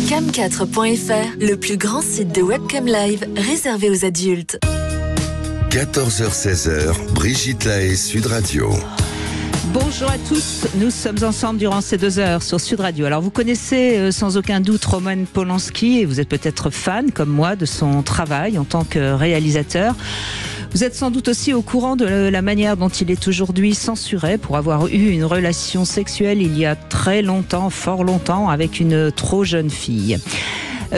Cam4.fr, le plus grand site de webcam live réservé aux adultes. 14h-16h, Brigitte Lahaie, Sud Radio. Bonjour à tous, nous sommes ensemble durant ces 2 heures sur Sud Radio. Alors vous connaissez sans aucun doute Roman Polanski et vous êtes peut-être fan comme moi de son travail en tant que réalisateur. Vous êtes sans doute aussi au courant de la manière dont il est aujourd'hui censuré pour avoir eu une relation sexuelle il y a très longtemps, fort longtemps, avec une trop jeune fille.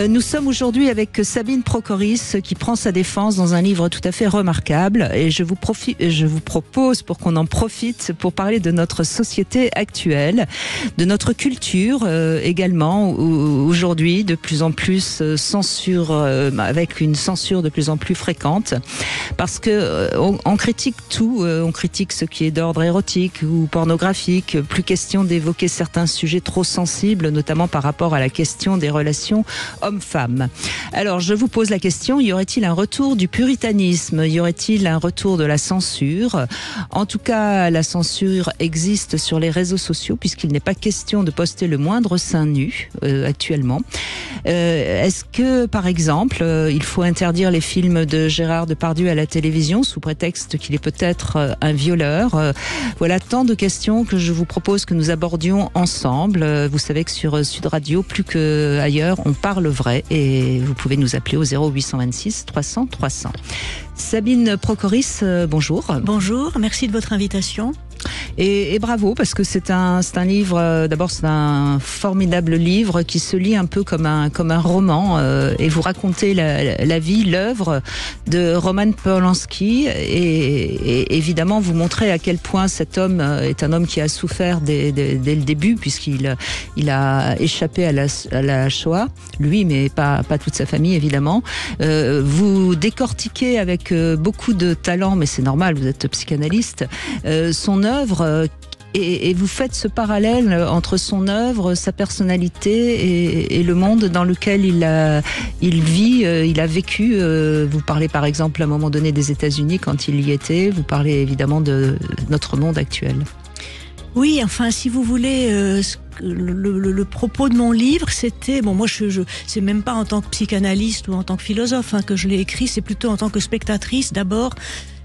Nous sommes aujourd'hui avec Sabine Procoris qui prend sa défense dans un livre tout à fait remarquable et je vous propose pour qu'on en profite pour parler de notre société actuelle, de notre culture également aujourd'hui de plus en plus censure avec une censure de plus en plus fréquente parce que on critique tout, on critique ce qui est d'ordre érotique ou pornographique, plus question d'évoquer certains sujets trop sensibles notamment par rapport à la question des relations hommes-femmes. Alors, je vous pose la question, y aurait-il un retour du puritanisme? Y aurait-il un retour de la censure? En tout cas, la censure existe sur les réseaux sociaux puisqu'il n'est pas question de poster le moindre sein nu actuellement. Est-ce que, par exemple, il faut interdire les films de Gérard Depardieu à la télévision sous prétexte qu'il est peut-être un violeur? Voilà tant de questions que je vous propose que nous abordions ensemble. Vous savez que sur Sud Radio, plus qu'ailleurs, on parle vrai et vous pouvez nous appeler au 0826 300 300. Sabine Procoris, bonjour. Bonjour, merci de votre invitation. Et bravo parce que c'est un livre, d'abord c'est un formidable livre qui se lit un peu comme un roman et vous racontez la vie, l'œuvre de Roman Polanski et évidemment vous montrez à quel point cet homme est un homme qui a souffert dès le début puisqu'il a échappé à la Shoah, lui mais pas toute sa famille évidemment. Vous décortiquez avec beaucoup de talent, mais c'est normal, vous êtes psychanalyste, son œuvre et vous faites ce parallèle entre son œuvre, sa personnalité et le monde dans lequel il vit, il a vécu. Vous parlez par exemple à un moment donné des États-Unis quand il y était, vous parlez évidemment de notre monde actuel. Oui, enfin, si vous voulez, le propos de mon livre, c'était, bon, moi, c'est même pas en tant que psychanalyste ou en tant que philosophe que je l'ai écrit, c'est plutôt en tant que spectatrice d'abord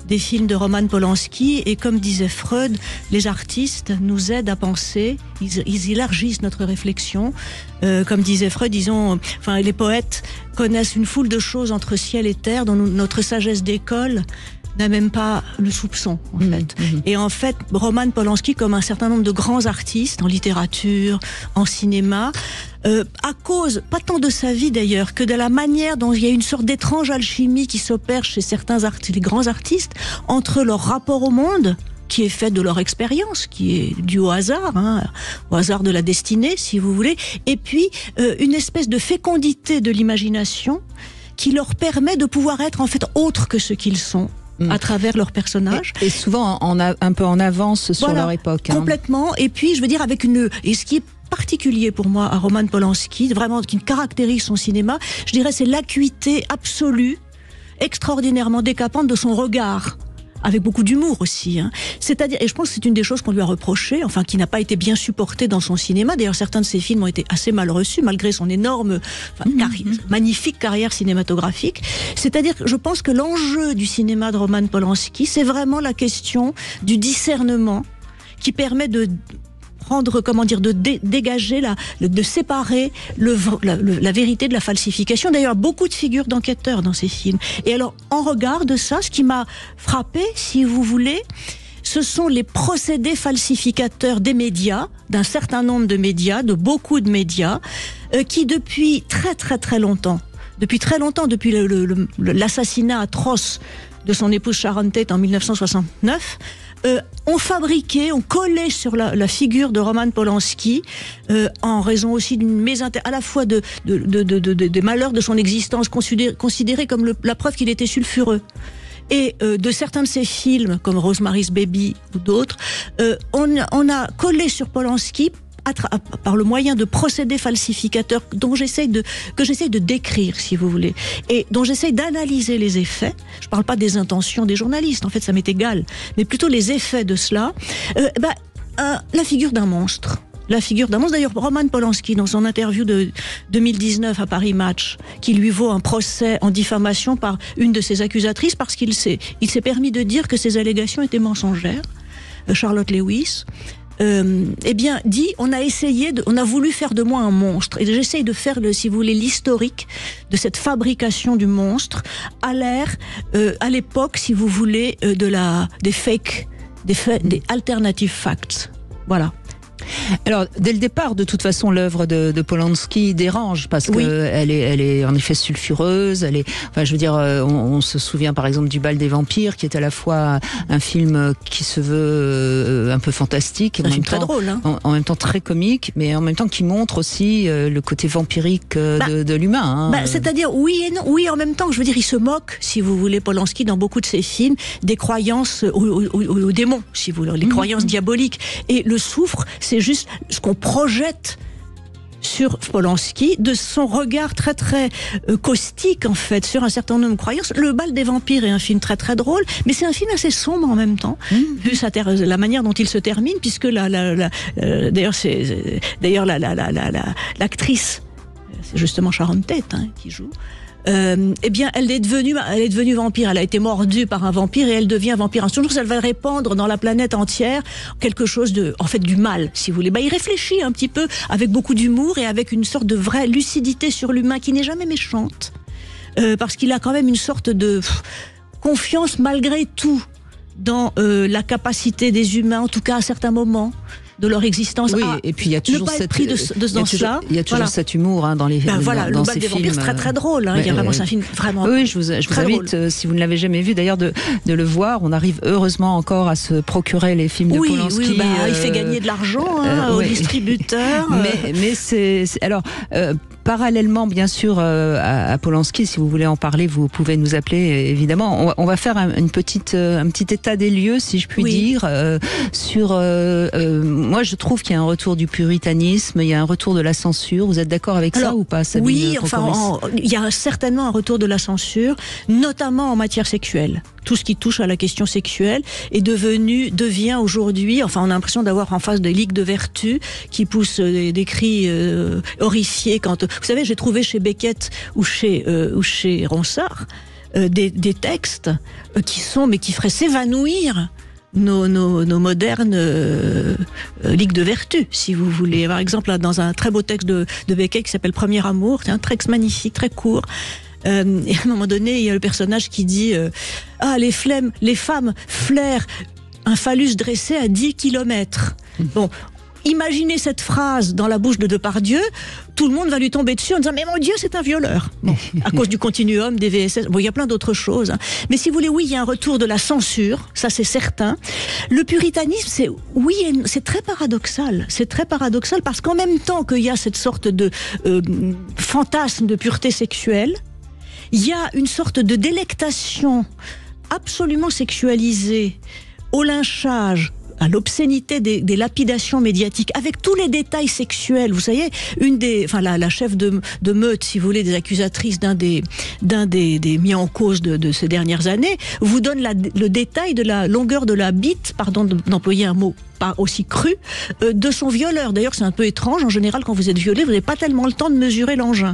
des films de Roman Polanski, et comme disait Freud, les artistes nous aident à penser, ils élargissent notre réflexion. Comme disait Freud, les poètes connaissent une foule de choses entre ciel et terre dont notre sagesse d'école n'a même pas le soupçon, en fait. Et en fait, Roman Polanski, comme un certain nombre de grands artistes en littérature, en cinéma, à cause, pas tant de sa vie d'ailleurs, que de la manière dont il y a une sorte d'étrange alchimie qui s'opère chez les grands artistes, entre leur rapport au monde, qui est fait de leur expérience, qui est due au hasard de la destinée, si vous voulez, et puis une espèce de fécondité de l'imagination qui leur permet de pouvoir être en fait autres que ce qu'ils sont, à travers leurs personnages. Et souvent un peu en avance sur leur époque. Complètement. Et puis, je veux dire, et ce qui est particulier pour moi à Roman Polanski, vraiment, qui caractérise son cinéma, je dirais, c'est l'acuité absolue, extraordinairement décapante de son regard. Avec beaucoup d'humour aussi. C'est-à-dire, et je pense que c'est une des choses qu'on lui a reproché, enfin, qui n'a pas été bien supportée dans son cinéma. D'ailleurs, certains de ses films ont été assez mal reçus, malgré son énorme, magnifique carrière cinématographique. C'est-à-dire que je pense que l'enjeu du cinéma de Roman Polanski, c'est vraiment la question du discernement qui permet de dégager, de séparer la vérité de la falsification. D'ailleurs, beaucoup de figures d'enquêteurs dans ces films. Et alors, en regard de ça, ce qui m'a frappé, si vous voulez, ce sont les procédés falsificateurs des médias, d'un certain nombre de médias, de beaucoup de médias, qui depuis très très très longtemps, depuis l'assassinat atroce de son épouse Sharon Tate en 1969, ont collé sur la figure de Roman Polanski, en raison aussi d'une à la fois des malheurs de son existence, considéré comme la preuve qu'il était sulfureux. Et de certains de ses films, comme Rosemary's Baby ou d'autres, on a collé sur Polanski par le moyen de procédés falsificateurs que j'essaye de décrire, si vous voulez, et dont j'essaye d'analyser les effets. Je parle pas des intentions des journalistes, en fait ça m'est égal, mais plutôt les effets de cela. La figure d'un monstre. la figure d'un monstre. D'ailleurs, Roman Polanski, dans son interview de 2019 à Paris Match, qui lui vaut un procès en diffamation par une de ses accusatrices, parce qu'il s'est permis de dire que ces allégations étaient mensongères, Charlotte Lewis, eh bien, dit, on a voulu faire de moi un monstre. Et j'essaye de faire, si vous voulez, l'historique de cette fabrication du monstre à l'époque, si vous voulez, des alternative facts. Voilà. Alors, dès le départ, de toute façon, l'œuvre de Polanski dérange parce que elle est en effet sulfureuse. Je veux dire, on se souvient par exemple du Bal des vampires, qui est à la fois un film qui se veut un peu fantastique, un film très drôle, hein. En même temps très comique, mais en même temps qui montre aussi le côté vampirique de l'humain. Hein. C'est-à-dire oui et non, oui en même temps. Je veux dire, il se moque, si vous voulez, Polanski dans beaucoup de ses films, des croyances aux démons, si vous voulez, les croyances diaboliques. Et le soufre, c'est juste ce qu'on projette sur Polanski, de son regard très très caustique en fait sur un certain nombre de croyances. Le Bal des vampires est un film très très drôle, mais c'est un film assez sombre en même temps, vu la manière dont il se termine, puisque l'actrice, c'est justement Sharon Tate qui joue. Eh bien, elle est devenue vampire. Elle a été mordue par un vampire et elle devient vampire. Un jour, elle va répandre dans la planète entière quelque chose du mal, si vous voulez. Il réfléchit un petit peu avec beaucoup d'humour et avec une sorte de vraie lucidité sur l'humain qui n'est jamais méchante, parce qu'il a quand même une sorte de confiance malgré tout dans la capacité des humains, en tout cas à certains moments de leur existence. Oui, et puis il y a toujours il y a toujours cet humour dans les dans le Bal des vampires, c'est très très drôle. Il y a vraiment, c'est un film vraiment. Oui, je vous invite, si vous ne l'avez jamais vu, d'ailleurs, de le voir. On arrive heureusement encore à se procurer les films de Polanski. Oui, il fait gagner de l'argent aux distributeurs. Mais c'est alors. Parallèlement, bien sûr, à Polanski, si vous voulez en parler, vous pouvez nous appeler, évidemment. On va faire un petit état des lieux, si je puis dire, sur... moi, je trouve qu'il y a un retour du puritanisme, il y a un retour de la censure. Vous êtes d'accord avec ça ou pas, Sabine? Oui, il y a certainement un retour de la censure, notamment en matière sexuelle. Tout ce qui touche à la question sexuelle devient aujourd'hui, on a l'impression d'avoir en face des ligues de vertu qui poussent des cris horrifiés. Vous savez, j'ai trouvé chez Beckett ou chez Ronsard des textes qui feraient s'évanouir nos modernes ligues de vertu, si vous voulez. Par exemple, là, dans un très beau texte de Beckett qui s'appelle Premier amour, c'est un texte magnifique, très court. Et à un moment donné, il y a le personnage qui dit les femmes flairent un phallus dressé à 10 kilomètres. Bon, imaginez cette phrase dans la bouche de Depardieu, tout le monde va lui tomber dessus en disant mais mon Dieu, c'est un violeur. Bon, à cause du continuum, des VSS. Bon, il y a plein d'autres choses. Mais si vous voulez, oui, il y a un retour de la censure, ça c'est certain. Le puritanisme, c'est très paradoxal. C'est très paradoxal parce qu'en même temps qu'il y a cette sorte de fantasme de pureté sexuelle, il y a une sorte de délectation absolument sexualisée au lynchage, à l'obscénité des lapidations médiatiques, avec tous les détails sexuels. Vous savez, la chef de meute, si vous voulez, des accusatrices d'un des mis en cause de ces dernières années, vous donne le détail de la longueur de la bite, pardon d'employer un mot pas aussi cru, de son violeur. D'ailleurs, c'est un peu étrange. En général, quand vous êtes violé, vous n'avez pas tellement le temps de mesurer l'engin.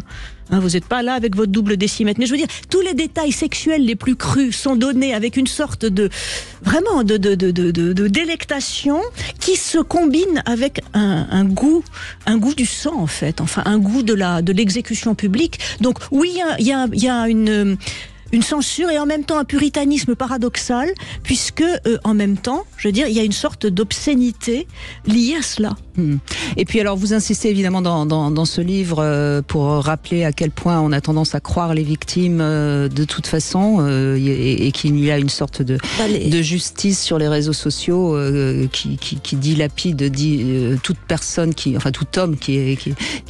Vous n'êtes pas là avec votre double décimètre. Mais je veux dire, tous les détails sexuels les plus crus sont donnés avec une sorte de délectation qui se combine avec un goût du sang, en fait. Enfin, un goût de l'exécution publique. Donc, oui, il y a une censure et en même temps un puritanisme paradoxal, puisque en même temps, je veux dire, il y a une sorte d'obscénité liée à cela. Et puis alors, vous insistez évidemment dans ce livre pour rappeler à quel point on a tendance à croire les victimes de toute façon et qu'il y a une sorte de justice sur les réseaux sociaux qui dilapide toute personne tout homme qui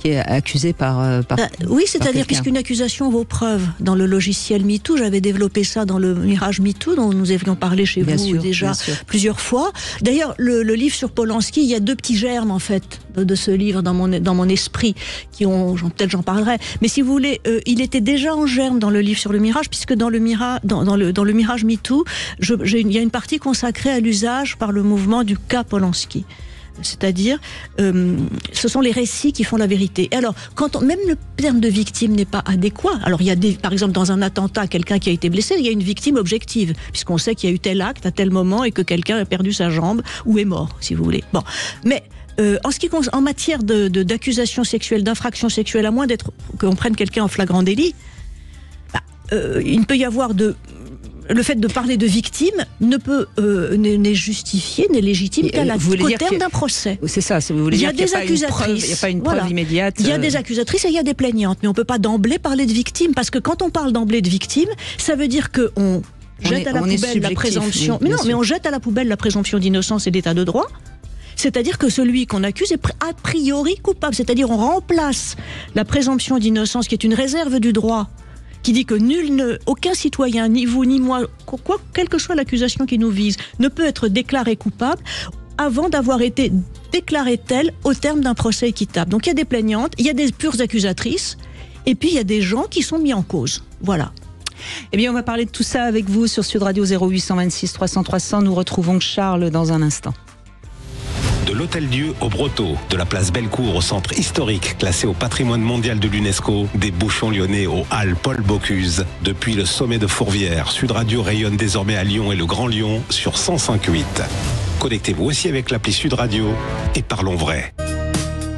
est accusé par oui, c'est-à-dire puisqu'une accusation vaut preuve. Dans le logiciel MeToo, j'avais développé ça dans le Mirage MeToo dont nous avions parlé chez vous déjà plusieurs fois. D'ailleurs, le livre sur Polanski, il y a deux petits germes en fait de ce livre dans mon esprit peut-être j'en parlerai. Mais si vous voulez, il était déjà en germe dans le livre sur le Mirage, puisque dans le Mirage MeToo, il y a une partie consacrée à l'usage par le mouvement du cas Polanski. C'est-à-dire, ce sont les récits qui font la vérité. Et alors, même le terme de victime n'est pas adéquat. Alors, il y a par exemple, dans un attentat, quelqu'un qui a été blessé, il y a une victime objective, puisqu'on sait qu'il y a eu tel acte à tel moment et que quelqu'un a perdu sa jambe ou est mort, si vous voulez. Bon, mais en matière d'accusation sexuelle, d'infraction sexuelle, à moins qu'on prenne quelqu'un en flagrant délit, il ne peut y avoir le fait de parler de victime n'est justifié, n'est légitime qu'au terme d'un procès. C'est ça, vous voulez dire qu'il n'y a pas une preuve immédiate. Il y a des accusatrices et il y a des plaignantes, mais on ne peut pas d'emblée parler de victime, parce que quand on parle d'emblée de victime, ça veut dire qu'on jette à la poubelle la présomption. Mais non, mais on jette à la poubelle la présomption d'innocence et d'état de droit. C'est-à-dire que celui qu'on accuse est a priori coupable. C'est-à-dire on remplace la présomption d'innocence, qui est une réserve du droit, qui dit que aucun citoyen, ni vous ni moi, quelle que soit l'accusation qui nous vise, ne peut être déclaré coupable avant d'avoir été déclaré tel au terme d'un procès équitable. Donc il y a des plaignantes, il y a des pures accusatrices, et puis il y a des gens qui sont mis en cause. Voilà. Eh bien, on va parler de tout ça avec vous sur Sud Radio 0826 300 300. Nous retrouvons Charles dans un instant. De l'Hôtel-Dieu au Brotteau, de la place Bellecour au centre historique classé au patrimoine mondial de l'UNESCO, des Bouchons lyonnais aux Halles Paul Bocuse. Depuis le sommet de Fourvière, Sud Radio rayonne désormais à Lyon et le Grand Lyon sur 105.8. Connectez-vous aussi avec l'appli Sud Radio et parlons vrai.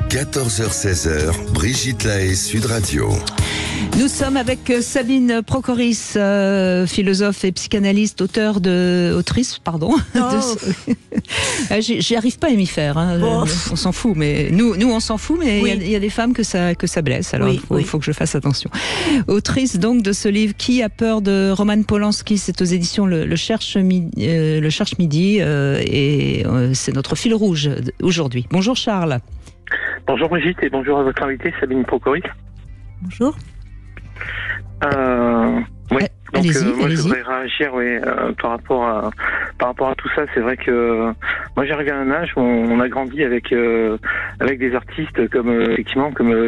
14h-16h, Brigitte Lahaie, Sud Radio. Nous sommes avec Sabine Procoris, philosophe et psychanalyste, autrice. J'y arrive pas à m'y faire. Hein. On s'en fout, mais nous on s'en fout, mais il y a des femmes que ça blesse. Alors il faut que je fasse attention. Autrice donc de ce livre Qui a peur de Roman Polanski, c'est aux éditions Le Cherche Midi, et c'est notre fil rouge aujourd'hui. Bonjour Charles. Bonjour Brigitte et bonjour à votre invitée Sabine Procoris. Bonjour. Oui. Donc moi allez-y. je voudrais réagir par rapport à tout ça. C'est vrai que moi j'arrive à un âge où on a grandi avec des artistes comme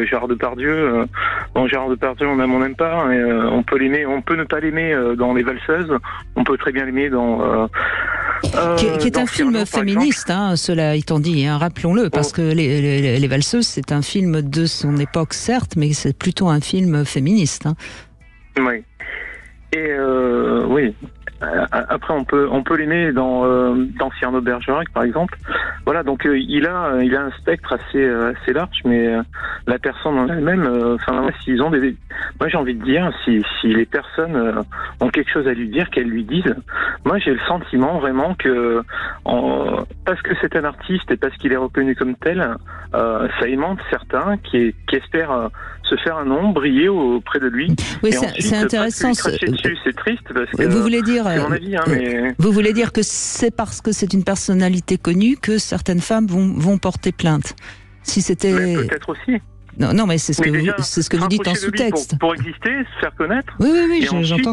Gérard Depardieu. Gérard Depardieu on n'aime pas, et, on peut ne pas l'aimer dans Les Valseuses, on peut très bien l'aimer dans qui est un film féministe, cela étant dit, rappelons-le, parce que les Valseuses, c'est un film de son époque, certes, mais c'est plutôt un film féministe. Oui. Et oui. Après, on peut l'aimer dans Cyrano de Bergerac, par exemple. Voilà, donc il a un spectre assez large, mais la personne en elle-même, s'ils ont moi j'ai envie de dire, si les personnes ont quelque chose à lui dire, qu'elles lui disent. Moi, j'ai le sentiment vraiment que parce que c'est un artiste et parce qu'il est reconnu comme tel, ça aimante certains qui espèrent se faire un nom, briller auprès de lui. Oui, c'est intéressant. C'est triste parce que vous voulez dire, c'est mon avis, mais vous voulez dire que c'est parce que c'est une personnalité connue que certaines femmes vont porter plainte. Si c'était peut-être aussi. Non, mais c'est ce que vous dites en sous-texte. Pour exister, se faire connaître. Oui, j'entends.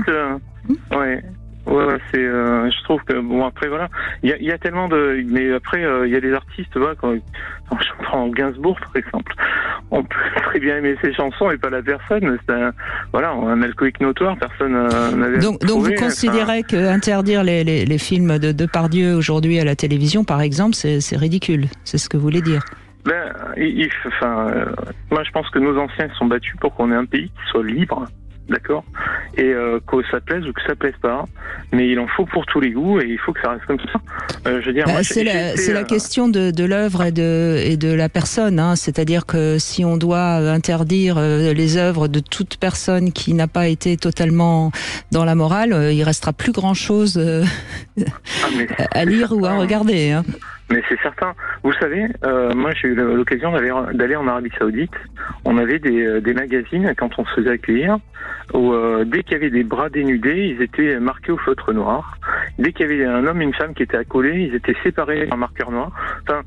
Ouais, je trouve que après voilà, il y a tellement mais après il y a des artistes, quand je prends Gainsbourg par exemple, on peut très bien aimer ses chansons et pas la personne. C'est un alcoolique notoire, personne n'avait. Donc vous considérez qu'interdire les films de Depardieu aujourd'hui à la télévision, par exemple, c'est ridicule. C'est ce que vous voulez dire? Moi je pense que nos anciens se sont battus pour qu'on ait un pays qui soit libre. D'accord, et que ça plaise ou que ça plaise pas, mais il en faut pour tous les goûts et il faut que ça reste comme ça. Je veux dire, c'est la question de l'œuvre et de la personne, c'est-à-dire que si on doit interdire les œuvres de toute personne qui n'a pas été totalement dans la morale, il restera plus grand-chose à lire ou à regarder. Mais c'est certain. Vous savez, moi j'ai eu l'occasion d'aller en Arabie Saoudite. On avait des magazines quand on se faisait accueillir où dès qu'il y avait des bras dénudés, ils étaient marqués au feutre noir. Dès qu'il y avait un homme et une femme qui étaient accolés, ils étaient séparés par un marqueur noir. Enfin,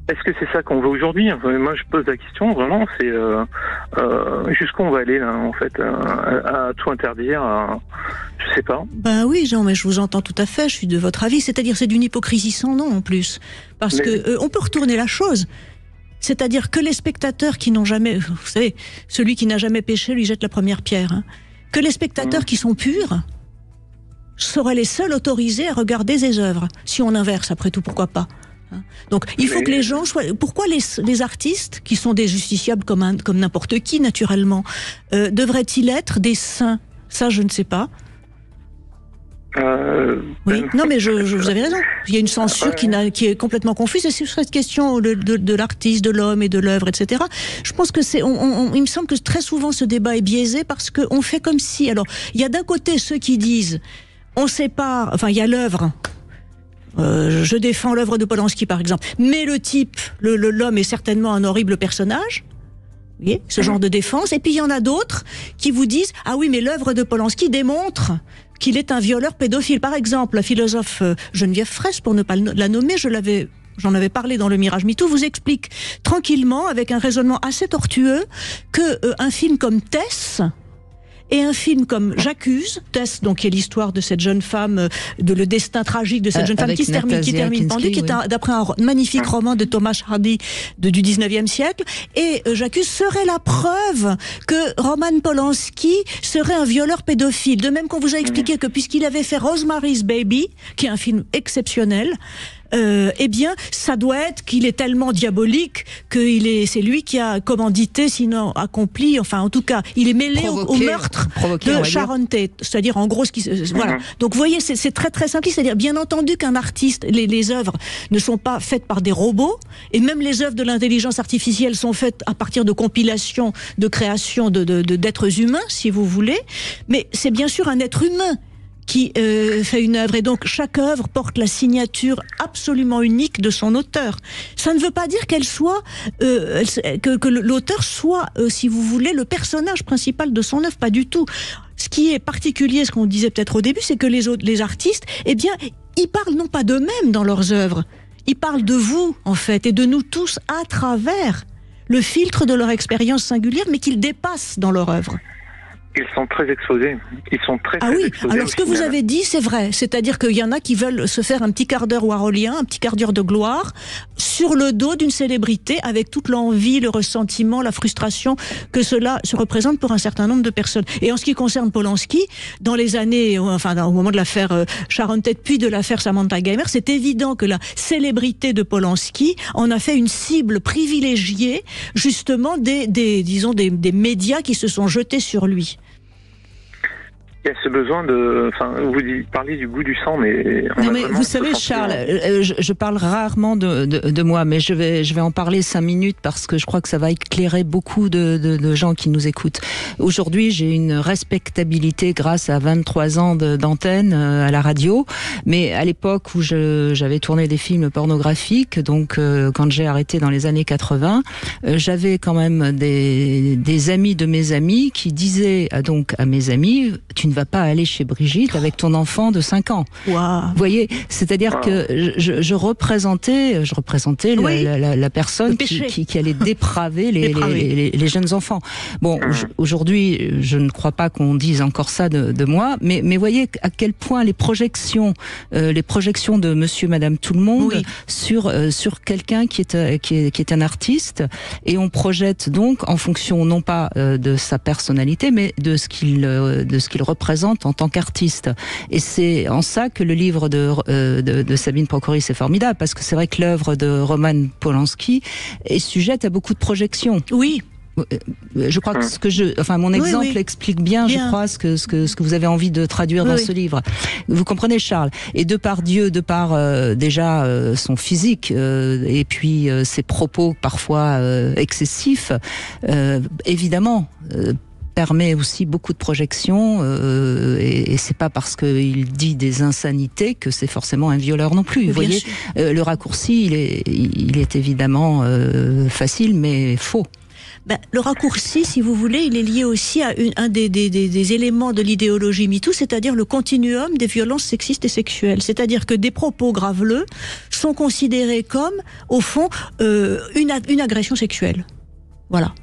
est-ce que c'est ça qu'on veut aujourd'hui? Moi je pose la question, vraiment, c'est jusqu'où on va aller là, en fait, à tout interdire, je sais pas. Oui, Jean, mais je vous entends tout à fait, je suis de votre avis, c'est-à-dire c'est d'une hypocrisie sans nom en plus, parce que on peut retourner la chose. C'est-à-dire que les spectateurs qui n'ont jamais, vous savez, celui qui n'a jamais péché lui jette la première pierre, que les spectateurs qui sont purs seraient les seuls autorisés à regarder ces œuvres. Si on inverse, après tout, pourquoi pas? Donc, il faut que les gens soient... Pourquoi les artistes, qui sont des justiciables comme n'importe qui, naturellement, devraient-ils être des saints? Ça, je ne sais pas. Oui, non, mais vous avez raison. Il y a une censure qui est complètement confuse. Et sur cette question de l'artiste, de l'homme et de l'œuvre, etc., je pense que il me semble que très souvent ce débat est biaisé parce qu'on fait comme si... Alors, il y a d'un côté ceux qui disent, on sépare... Enfin, il y a l'œuvre... je défends l'œuvre de Polanski par exemple, mais le type, l'homme est certainement un horrible personnage. Vous voyez, ce genre de défense. Et puis il y en a d'autres qui vous disent ah oui, mais l'œuvre de Polanski démontre qu'il est un violeur pédophile. Par exemple, la philosophe Geneviève Fraisse, pour ne pas la nommer, j'en avais parlé dans le Mirage MeToo, vous explique tranquillement, avec un raisonnement assez tortueux, que un film comme Tess et un film comme J'accuse, Tess, donc qui est l'histoire de cette jeune femme, le destin tragique de cette jeune femme qui termine pendue, qui est d'après un magnifique roman de Thomas Hardy du 19e siècle, et J'accuse serait la preuve que Roman Polanski serait un violeur pédophile. De même qu'on vous a expliqué que puisqu'il avait fait Rosemary's Baby, qui est un film exceptionnel, eh bien, ça doit être qu'il est tellement diabolique c'est lui qui a commandité, sinon accompli, enfin, en tout cas, il est mêlé au meurtre de Sharon Tate. C'est-à-dire, en gros, voilà. Donc, vous voyez, c'est très, très simple. C'est-à-dire, bien entendu qu'un artiste, les œuvres ne sont pas faites par des robots, et même les œuvres de l'intelligence artificielle sont faites à partir de compilations, de créations d'êtres humains, si vous voulez. Mais c'est bien sûr un être humain qui fait une œuvre, et donc chaque œuvre porte la signature absolument unique de son auteur. Ça ne veut pas dire qu'elle soit que l'auteur soit, si vous voulez, le personnage principal de son œuvre, pas du tout. Ce qui est particulier, ce qu'on disait peut-être au début, c'est que les artistes, eh bien, ils parlent non pas d'eux-mêmes dans leurs œuvres, ils parlent de vous, en fait, et de nous tous à travers le filtre de leur expérience singulière, mais qu'ils dépassent dans leur œuvre. Ils sont très exposés. Ils sont très exposés. Ah oui, alors ce que vous avez dit, c'est vrai. C'est-à-dire qu'il y en a qui veulent se faire un petit quart d'heure warholien, un petit quart d'heure de gloire, sur le dos d'une célébrité, avec toute l'envie, le ressentiment, la frustration que cela se représente pour un certain nombre de personnes. Et en ce qui concerne Polanski, dans les années, enfin, au moment de l'affaire Sharon Tate, puis de l'affaire Samantha Geimer, c'est évident que la célébrité de Polanski en a fait une cible privilégiée, justement, disons, des médias qui se sont jetés sur lui. Il y a ce besoin vous parlez du goût du sang, mais... Non, mais vous savez, Charles, je parle rarement de moi, mais je vais en parler 5 minutes parce que je crois que ça va éclairer beaucoup de gens qui nous écoutent. Aujourd'hui, j'ai une respectabilité grâce à 23 ans d'antenne à la radio, mais à l'époque où j'avais tourné des films pornographiques, donc quand j'ai arrêté dans les années 80, j'avais quand même des amis de mes amis qui disaient donc à mes amis, tu ne vas pas aller chez Brigitte avec ton enfant de 5 ans. Wow. Vous voyez, c'est-à-dire que je représentais oui, la personne qui allait dépraver les jeunes enfants. Bon, aujourd'hui, je ne crois pas qu'on dise encore ça de moi, mais voyez à quel point les projections de Monsieur, Madame, tout le monde oui, sur quelqu'un qui est un artiste, et on projette donc en fonction non pas de sa personnalité, mais de ce qu'il représente en tant qu'artiste. Et c'est en ça que le livre de Sabine Procoris est formidable, parce que c'est vrai que l'œuvre de Roman Polanski est sujette à beaucoup de projections. Oui. Je crois que mon exemple explique bien, je crois, ce que vous avez envie de traduire dans ce livre. Vous comprenez, Charles? Et de par Dieu, de par déjà son physique, et puis ses propos parfois excessifs, évidemment, permet aussi beaucoup de projections, et c'est pas parce qu'il dit des insanités que c'est forcément un violeur non plus. Vous voyez, le raccourci, il est évidemment facile, mais faux. Le raccourci, si vous voulez, il est lié aussi à un des éléments de l'idéologie MeToo, c'est-à-dire le continuum des violences sexistes et sexuelles. C'est-à-dire que des propos graveleux sont considérés comme, au fond, une agression sexuelle. Voilà.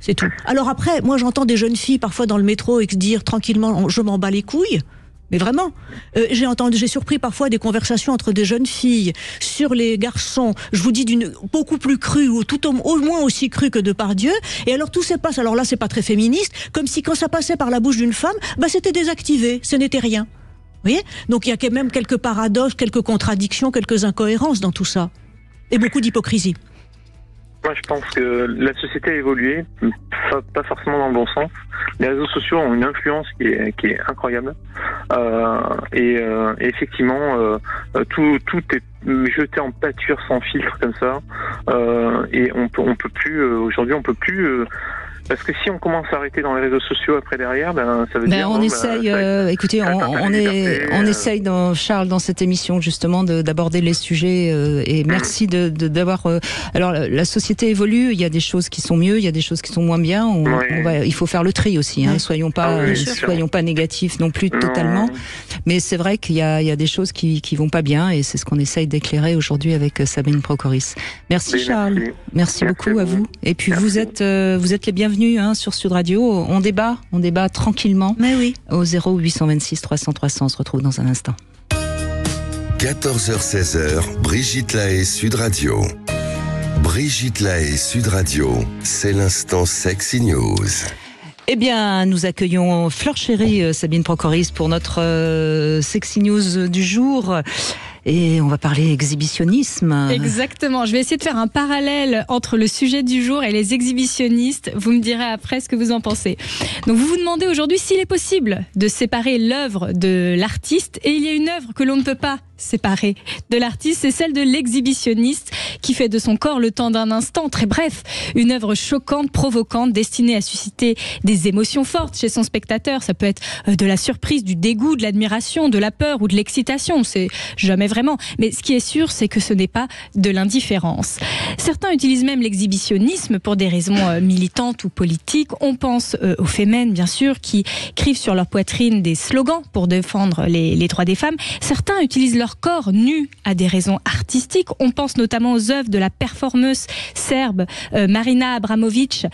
C'est tout. Alors après, moi j'entends des jeunes filles parfois dans le métro dire tranquillement, je m'en bats les couilles. Mais vraiment, j'ai surpris parfois des conversations entre des jeunes filles sur les garçons, je vous dis d'une beaucoup plus crue, ou tout au moins aussi crue que Depardieu. Et alors tout se passe, alors là c'est pas très féministe, comme si quand ça passait par la bouche d'une femme, c'était désactivé, ce n'était rien. Vous voyez ? Donc il y a quand même quelques paradoxes, quelques contradictions, quelques incohérences dans tout ça. Et beaucoup d'hypocrisie. Moi, je pense que la société a évolué, pas forcément dans le bon sens. Les réseaux sociaux ont une influence qui est incroyable. Et effectivement, tout est jeté en pâture sans filtre comme ça. Et on peut plus. Aujourd'hui, on peut plus. Parce que si on commence à arrêter dans les réseaux sociaux après derrière, ça veut dire... On essaye, écoutez, on essaye, Charles, dans cette émission, justement, d'aborder les sujets, et merci d'avoir... alors, la société évolue, il y a des choses qui sont mieux, il y a des choses qui sont moins bien, il faut faire le tri aussi, hein, soyons pas négatifs non plus totalement, mais c'est vrai qu'il y a des choses qui vont pas bien, et c'est ce qu'on essaye d'éclairer aujourd'hui avec Sabine Procoris. Merci Charles, merci beaucoup à vous. Et puis vous êtes les bienvenus sur Sud Radio, on débat tranquillement. Mais oui. Au 0826 300 300, on se retrouve dans un instant. 14h-16h, Brigitte Lahaie, Sud Radio. Brigitte Lahaie, Sud Radio, c'est l'instant Sexy News. Eh bien, nous accueillons Fleur Chérie, Sabine Procoris, pour notre Sexy News du jour. Et on va parler exhibitionnisme. Exactement. Je vais essayer de faire un parallèle entre le sujet du jour et les exhibitionnistes. Vous me direz après ce que vous en pensez. Donc, vous vous demandez aujourd'hui s'il est possible de séparer l'œuvre de l'artiste. Et il y a une œuvre que l'on ne peut pas séparée de l'artiste, c'est celle de l'exhibitionniste qui fait de son corps le temps d'un instant, très bref, une œuvre choquante, provocante, destinée à susciter des émotions fortes chez son spectateur. Ça peut être de la surprise, du dégoût, de l'admiration, de la peur ou de l'excitation, c'est jamais vraiment. Mais ce qui est sûr, c'est que ce n'est pas de l'indifférence. Certains utilisent même l'exhibitionnisme pour des raisons militantes ou politiques. On pense aux fémènes, bien sûr, qui écrivent sur leur poitrine des slogans pour défendre les droits des femmes. Certains utilisent leur corps nu à des raisons artistiques. On pense notamment aux œuvres de la performeuse serbe Marina Abramović,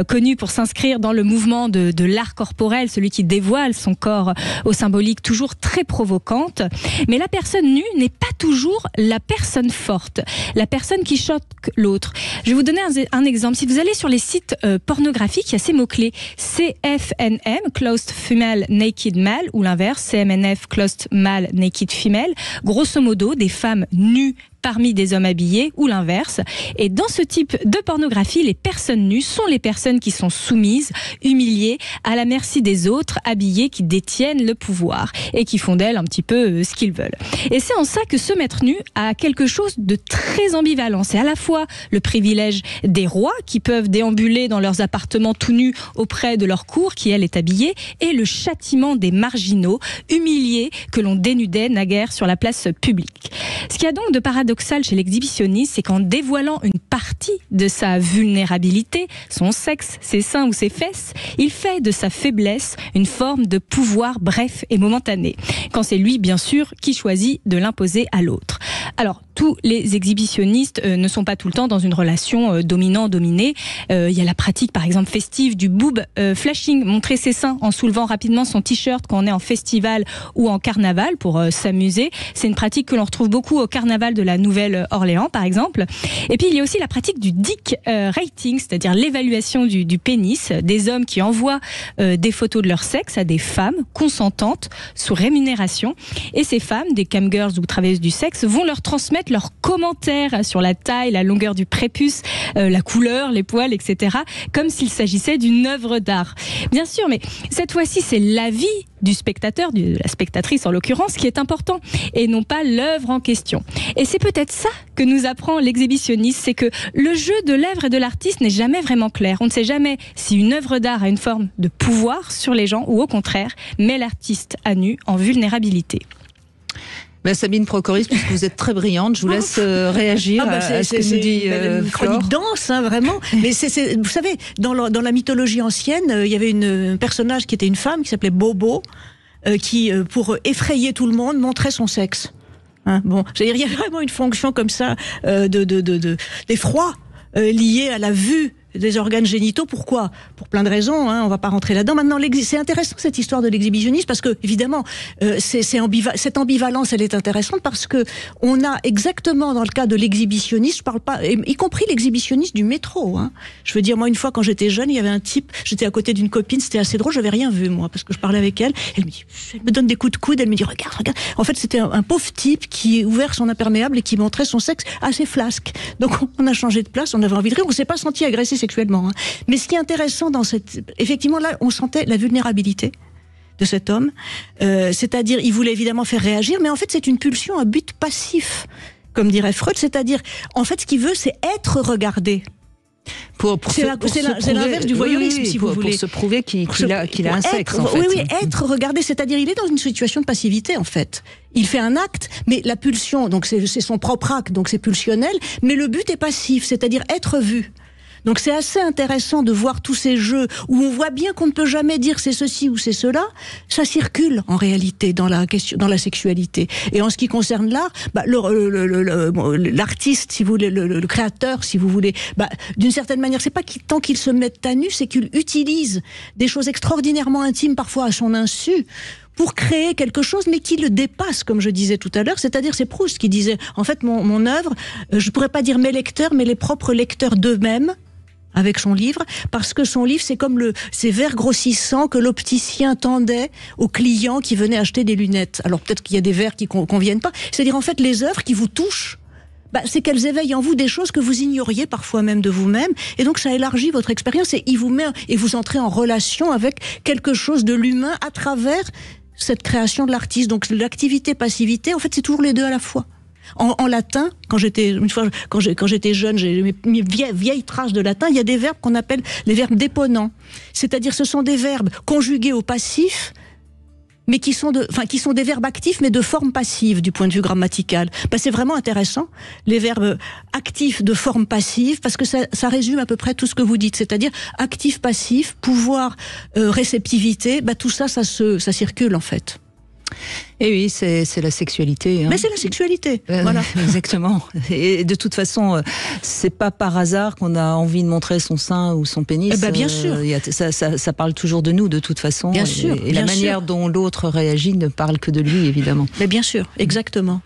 connue pour s'inscrire dans le mouvement de l'art corporel, celui qui dévoile son corps aux symboliques toujours très provocantes. Mais la personne nue n'est pas toujours la personne forte, la personne qui choque l'autre. Je vais vous donner un exemple. Si vous allez sur les sites pornographiques, il y a ces mots-clés CFNM, Closed Female Naked Male, ou l'inverse, CMNF, Closed Male Naked Female. Grosso modo, des femmes nues parmi des hommes habillés ou l'inverse. Et dans ce type de pornographie, les personnes nues sont les personnes qui sont soumises, humiliées, à la merci des autres, habillés, qui détiennent le pouvoir et qui font d'elles un petit peu ce qu'ils veulent. Et c'est en ça que se mettre nu a quelque chose de très ambivalent. C'est à la fois le privilège des rois qui peuvent déambuler dans leurs appartements tout nus auprès de leur cour qui, elle, est habillée, et le châtiment des marginaux, humiliés, que l'on dénudait naguère sur la place publique. Ce qu'il y a donc de paradoxal chez l'exhibitionniste, c'est qu'en dévoilant une partie de sa vulnérabilité, son sexe, ses seins ou ses fesses, il fait de sa faiblesse une forme de pouvoir bref et momentané, quand c'est lui, bien sûr, qui choisit de l'imposer à l'autre. Alors, tous les exhibitionnistes ne sont pas tout le temps dans une relation dominant-dominé. Il y a la pratique, par exemple, festive du boob flashing, montrer ses seins en soulevant rapidement son t-shirt quand on est en festival ou en carnaval pour s'amuser. C'est une pratique que l'on retrouve beaucoup au carnaval de la Nouvelle-Orléans, par exemple. Et puis, il y a aussi la pratique du dick rating, c'est-à-dire l'évaluation du pénis, des hommes qui envoient des photos de leur sexe à des femmes consentantes sous rémunération. Et ces femmes, des camgirls ou travailleuses du sexe, vont leur transmettre leurs commentaires sur la taille, la longueur du prépuce, la couleur, les poils, etc., comme s'il s'agissait d'une œuvre d'art. Bien sûr, mais cette fois-ci, c'est l'avis du spectateur, de la spectatrice en l'occurrence, qui est important, et non pas l'œuvre en question. Et c'est peut-être ça que nous apprend l'exhibitionniste, c'est que le jeu de l'œuvre et de l'artiste n'est jamais vraiment clair. On ne sait jamais si une œuvre d'art a une forme de pouvoir sur les gens, ou au contraire, met l'artiste à nu en vulnérabilité. Sabine Procoris, puisque vous êtes très brillante, je vous laisse réagir à ce que nous dit Flore. Une danse, vraiment. Mais vous savez, dans la mythologie ancienne, il y avait un personnage qui était une femme qui s'appelait Bobo, qui, pour effrayer tout le monde, montrait son sexe. Bon, c'est-à-dire, il y a vraiment une fonction comme ça d'effroi liée à la vue des organes génitaux. Pourquoi ? Pour plein de raisons, hein, on va pas rentrer là-dedans. Maintenant, c'est intéressant cette histoire de l'exhibitionnisme parce que, évidemment, cette ambivalence, elle est intéressante parce que on a exactement dans le cas de l'exhibitionniste, je parle pas, y compris l'exhibitionniste du métro. Hein. Je veux dire, moi, une fois, quand j'étais jeune, il y avait un type, j'étais à côté d'une copine, c'était assez drôle, j'avais rien vu, moi, parce que je parlais avec elle. Elle me donne des coups de coude, elle me dit, regarde. En fait, c'était un pauvre type qui ouvert son imperméable et qui montrait son sexe assez flasque. Donc, on a changé de place, on avait envie de rire, on s'est pas senti agressé sexuellement. Hein. Mais ce qui est intéressant effectivement, là, on sentait la vulnérabilité de cet homme. C'est-à-dire, il voulait évidemment faire réagir, mais en fait, c'est une pulsion à but passif, comme dirait Freud. C'est-à-dire, en fait, ce qu'il veut, c'est être regardé. C'est l'inverse du voyeurisme, si vous voulez. Pour se prouver qu'il a un sexe, en fait. Oui, être regardé, c'est-à-dire il est dans une situation de passivité, en fait. Il fait un acte, mais la pulsion, donc c'est son propre acte, donc c'est pulsionnel, mais le but est passif, c'est-à-dire être vu. Donc c'est assez intéressant de voir tous ces jeux où on voit bien qu'on ne peut jamais dire c'est ceci ou c'est cela. Ça circule en réalité dans la sexualité. Et en ce qui concerne l'art, l'artiste, si vous voulez, le créateur, si vous voulez, d'une certaine manière, c'est pas tant qu'il se mette à nu, c'est qu'il utilise des choses extraordinairement intimes, parfois à son insu, pour créer quelque chose, mais qui le dépasse, comme je disais tout à l'heure. C'est-à-dire, c'est Proust qui disait, en fait, mon œuvre, je pourrais pas dire mes lecteurs, mais les propres lecteurs d'eux-mêmes, avec son livre, parce que son livre, c'est comme ces verres grossissants que l'opticien tendait aux clients qui venaient acheter des lunettes. Alors peut-être qu'il y a des verres qui conviennent pas. C'est-à-dire, en fait, les œuvres qui vous touchent, c'est qu'elles éveillent en vous des choses que vous ignoriez parfois même de vous-même, et donc ça élargit votre expérience, et il vous met, et vous entrez en relation avec quelque chose de l'humain à travers cette création de l'artiste. Donc l'activité-passivité, en fait, c'est toujours les deux à la fois. En latin, quand j'étais jeune, j'ai mes vieilles traces de latin, il y a des verbes qu'on appelle les verbes déponents. C'est-à-dire, ce sont des verbes conjugués au passif, mais qui sont des verbes actifs, mais de forme passive, du point de vue grammatical. C'est vraiment intéressant, les verbes actifs de forme passive, parce que ça résume à peu près tout ce que vous dites. C'est-à-dire, actif, passif, pouvoir, réceptivité, tout ça circule, en fait. Et oui, c'est la sexualité. Hein. Mais c'est la sexualité, voilà. Exactement. Et de toute façon, c'est pas par hasard qu'on a envie de montrer son sein ou son pénis. Bien sûr. Ça parle toujours de nous, de toute façon. Bien sûr. Et la manière dont l'autre réagit ne parle que de lui, évidemment. Mais bien sûr, exactement.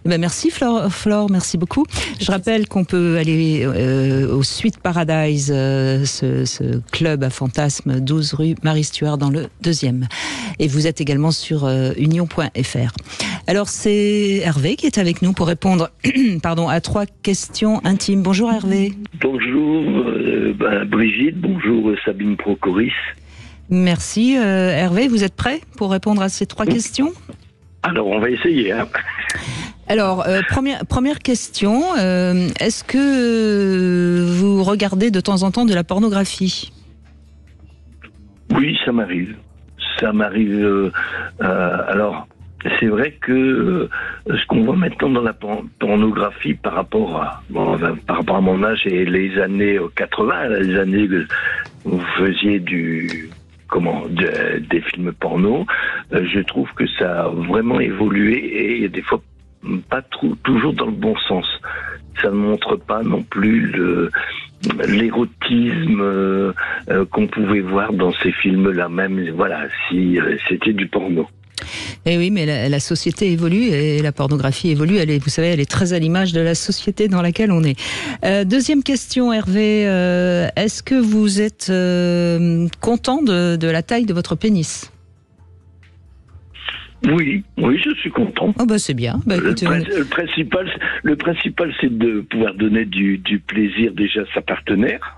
Merci Flore, merci beaucoup. Je rappelle qu'on peut aller au Sweet Paradise, ce club à fantasmes, 12 rue Marie-Stuart dans le 2e. Et vous êtes également sur union.fr. Alors c'est Hervé qui est avec nous pour répondre à 3 questions intimes. Bonjour Hervé. Bonjour Brigitte, bonjour Sabine Procoris. Merci Hervé, vous êtes prêt pour répondre à ces 3 questions ? Alors, on va essayer. Hein. Alors, première question, est-ce que vous regardez de temps en temps de la pornographie ? Oui, ça m'arrive. Alors, c'est vrai que ce qu'on voit maintenant dans la pornographie par rapport à mon âge et les années 80, les années où vous faisiez des films porno, je trouve que ça a vraiment évolué et des fois pas toujours dans le bon sens. Ça ne montre pas non plus l'érotisme qu'on pouvait voir dans ces films-là, même si c'était du porno. Eh oui, mais la société évolue et la pornographie évolue. Vous savez, elle est très à l'image de la société dans laquelle on est. Deuxième question, Hervé. Est-ce que vous êtes content de la taille de votre pénis ? Oui, je suis content. Oh c'est bien. Écoutez, le principal, c'est de pouvoir donner du plaisir déjà à sa partenaire.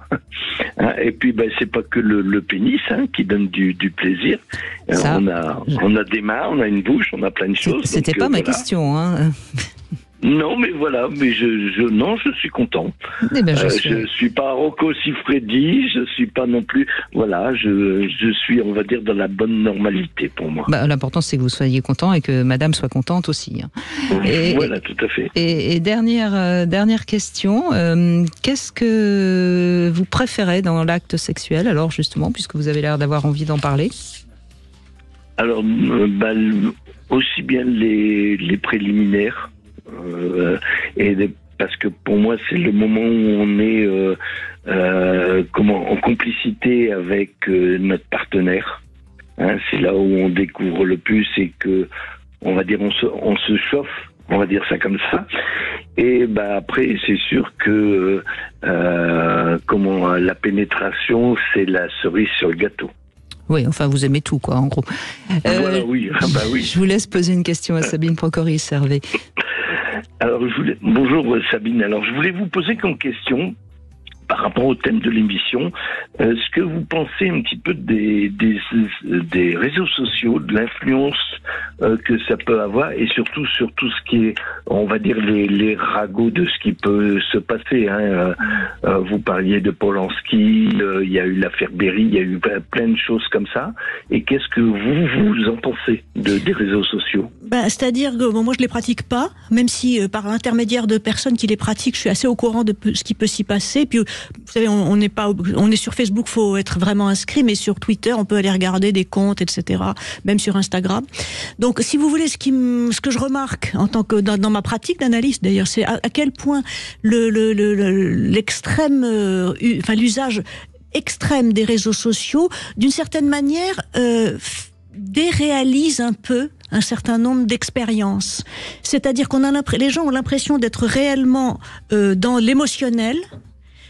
Et puis, c'est pas que le pénis qui donne du plaisir. On a des mains, on a une bouche, on a plein de choses. C'était pas ma question. Hein. Non, mais je suis content. Je suis pas Rocco Siffredi, je suis pas non plus. Je suis, on va dire, dans la bonne normalité pour moi. L'important, c'est que vous soyez content et que Madame soit contente aussi. Voilà, tout à fait. Et dernière question, qu'est-ce que vous préférez dans l'acte sexuel, alors justement, puisque vous avez l'air d'avoir envie d'en parler ? Alors, aussi bien les préliminaires. Et parce que pour moi, c'est le moment où on est en complicité avec notre partenaire. Hein, c'est là où on découvre le plus et que, on va dire, on se chauffe, on va dire ça comme ça. Et après, c'est sûr que la pénétration, c'est la cerise sur le gâteau. Oui, enfin, vous aimez tout, quoi, en gros. Voilà, oui. Oui. Je vous laisse poser une question à Sabine Procoris, Hervé. Alors, bonjour Sabine. Alors, je voulais vous poser comme question, par rapport au thème de l'émission, ce que vous pensez un petit peu des réseaux sociaux, de l'influence que ça peut avoir, et surtout sur tout ce qui est, on va dire, les ragots de ce qui peut se passer. Hein. Vous parliez de Polanski, il y a eu l'affaire Berry, il y a eu plein de choses comme ça. Et qu'est-ce que vous en pensez des réseaux sociaux? C'est-à-dire que moi je les pratique pas, même si par l'intermédiaire de personnes qui les pratiquent, je suis assez au courant de ce qui peut s'y passer. Puis vous savez, on est sur Facebook, faut être vraiment inscrit, mais sur Twitter, on peut aller regarder des comptes, etc. Même sur Instagram. Donc, si vous voulez, ce que je remarque en tant que dans ma pratique d'analyste, d'ailleurs, c'est à quel point l'extrême, l'usage extrême des réseaux sociaux, d'une certaine manière, déréalise un peu un certain nombre d'expériences. C'est-à-dire les gens ont l'impression d'être réellement dans l'émotionnel,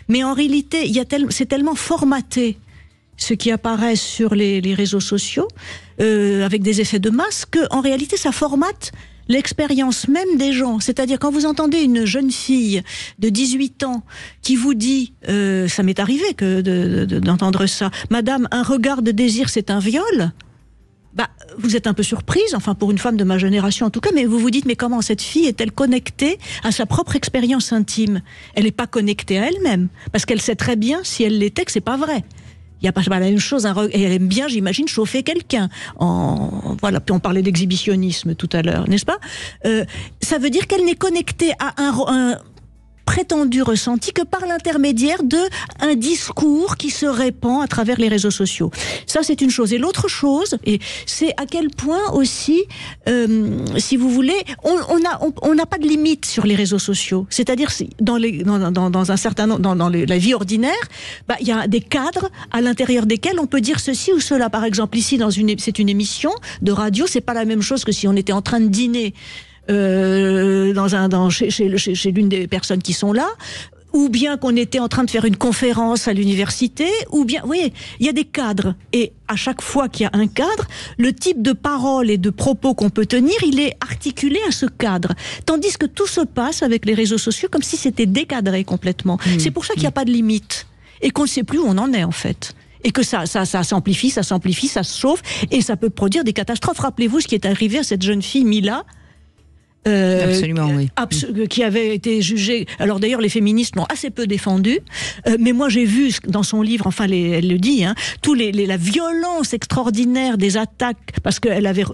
mais en réalité, c'est tellement formaté ce qui apparaît sur les réseaux sociaux, avec des effets de masse, qu'en réalité, ça formate l'expérience même des gens. C'est-à-dire, quand vous entendez une jeune fille de 18 ans qui vous dit, ça m'est arrivé d'entendre ça, « Madame, un regard de désir, c'est un viol », vous êtes un peu surprise, enfin pour une femme de ma génération en tout cas, mais vous vous dites, mais comment cette fille est-elle connectée à sa propre expérience intime? Elle n'est pas connectée à elle-même, parce qu'elle sait très bien, si elle l'était, que c'est pas vrai. Il n'y a pas la même chose, et elle aime bien, j'imagine, chauffer quelqu'un. Voilà, puis on parlait d'exhibitionnisme tout à l'heure, n'est-ce pas? Ça veut dire qu'elle n'est connectée à un prétendu ressenti que par l'intermédiaire d'un discours qui se répand à travers les réseaux sociaux. Ça, c'est une chose. Et l'autre chose, et c'est à quel point aussi, si vous voulez, on n'a pas de limite sur les réseaux sociaux. C'est-à-dire, dans un certain nombre, dans la vie ordinaire, il y a des cadres à l'intérieur desquels on peut dire ceci ou cela. Par exemple, ici, c'est une émission de radio, c'est pas la même chose que si on était en train de dîner chez l'une des personnes qui sont là, ou bien qu'on était en train de faire une conférence à l'université, ou bien, vous voyez, il y a des cadres. Et à chaque fois qu'il y a un cadre, le type de parole et de propos qu'on peut tenir, il est articulé à ce cadre. Tandis que tout se passe avec les réseaux sociaux comme si c'était décadré complètement. C'est pour ça qu'il n'y a pas de limite. Et qu'on ne sait plus où on en est, en fait. Et que ça s'amplifie, ça se chauffe, et ça peut produire des catastrophes. Rappelez-vous ce qui est arrivé à cette jeune fille, Mila, absolument, oui. Qui avait été jugée. Alors d'ailleurs, les féministes l'ont assez peu défendue, mais moi j'ai vu dans son livre, enfin elle le dit, hein, la violence extraordinaire des attaques, parce qu'elle avait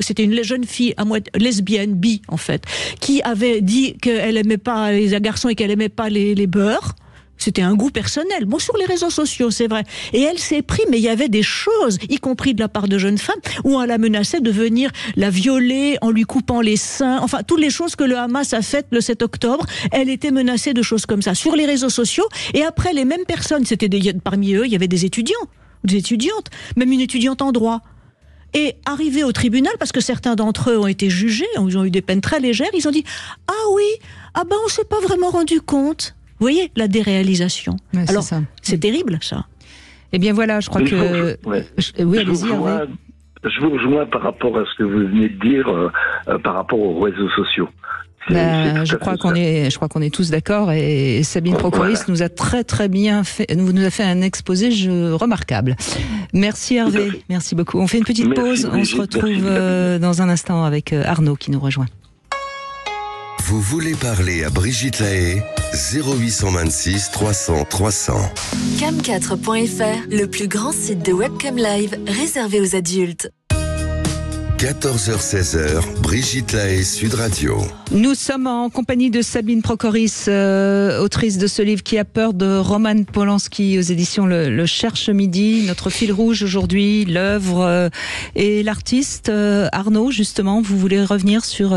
c'était une jeune fille lesbienne, bi en fait, qui avait dit qu'elle aimait pas les garçons et qu'elle aimait pas les beurs. C'était un goût personnel. Bon, sur les réseaux sociaux, c'est vrai. Et elle s'est pris, mais il y avait des choses, y compris de la part de jeunes femmes, où on la menaçait de venir la violer en lui coupant les seins. Enfin, toutes les choses que le Hamas a faites le 7 octobre, elle était menacée de choses comme ça sur les réseaux sociaux. Et après, les mêmes personnes, parmi eux, il y avait des étudiants, des étudiantes, même une étudiante en droit. Et arrivés au tribunal, parce que certains d'entre eux ont été jugés, ils ont eu des peines très légères, ils ont dit « Ah oui, on s'est pas vraiment rendu compte ». Vous voyez, la déréalisation. Ouais, alors, c'est terrible, ça. Eh bien voilà, je crois que... Oui, allez-y, Hervé. Je vous rejoins par rapport à ce que vous venez de dire, par rapport aux réseaux sociaux. Je crois qu'on est tous d'accord, et Sabine Procoris nous a très très bien fait, nous a fait un exposé remarquable. Merci Hervé, merci beaucoup. On fait une petite pause, on se retrouve dans un instant avec Arnaud qui nous rejoint. Vous voulez parler à Brigitte Lahaie? 0826 300 300. Cam4.fr, le plus grand site de webcam live réservé aux adultes. 14h-16h, Brigitte Lahaie, Sud Radio. Nous sommes en compagnie de Sabine Procoris, autrice de ce livre Qui a peur, de Roman Polanski aux éditions Le Cherche Midi. Notre fil rouge aujourd'hui, l'œuvre et l'artiste. Arnaud, justement, vous voulez revenir sur ça,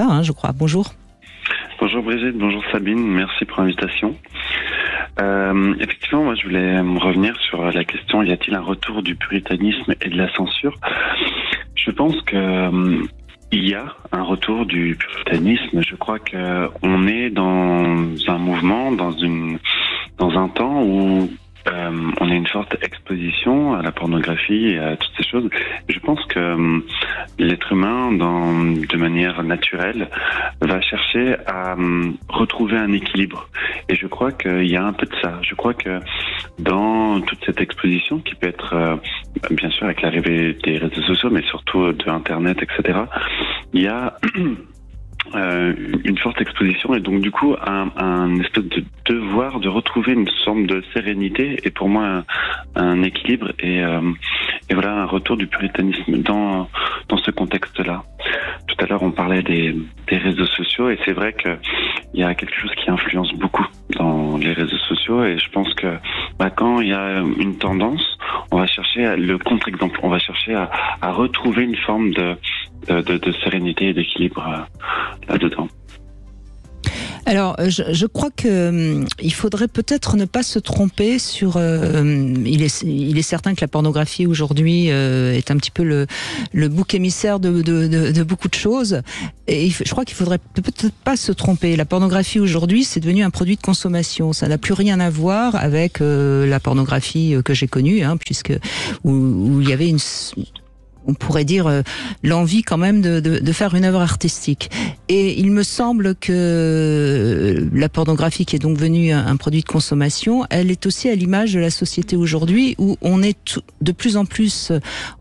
hein, je crois. Bonjour. Brigitte, bonjour Sabine, merci pour l'invitation. Effectivement, moi je voulais revenir sur la question, y a-t-il un retour du puritanisme et de la censure? Je pense que il y a un retour du puritanisme. Je crois que on est dans un mouvement, dans un temps où on a une forte exposition à la pornographie et à toutes ces choses. Je pense que l'être humain, de manière naturelle, va chercher à retrouver un équilibre. Et je crois qu'il y a un peu de ça. Je crois que dans toute cette exposition, qui peut être, bien sûr, avec l'arrivée des réseaux sociaux, mais surtout de Internet, etc., il y a une forte exposition et donc du coup un espèce de devoir de retrouver une forme de sérénité et pour moi un équilibre et voilà un retour du puritanisme dans ce contexte-là. Tout à l'heure on parlait des réseaux sociaux et c'est vrai que il y a quelque chose qui influence beaucoup dans les réseaux sociaux et je pense que quand il y a une tendance, on va chercher le contre-exemple, on va chercher à retrouver une forme de sérénité et d'équilibre là-dedans. Alors, je crois que il faudrait peut-être ne pas se tromper sur. Il est certain que la pornographie aujourd'hui est un petit peu le bouc émissaire de beaucoup de choses. Et je crois qu'il faudrait peut-être pas se tromper. La pornographie aujourd'hui, c'est devenu un produit de consommation. Ça n'a plus rien à voir avec la pornographie que j'ai connue, puisque où il y avait on pourrait dire l'envie quand même de faire une œuvre artistique. Et il me semble que la pornographie, qui est donc devenue un produit de consommation, elle est aussi à l'image de la société aujourd'hui, où on est de plus en plus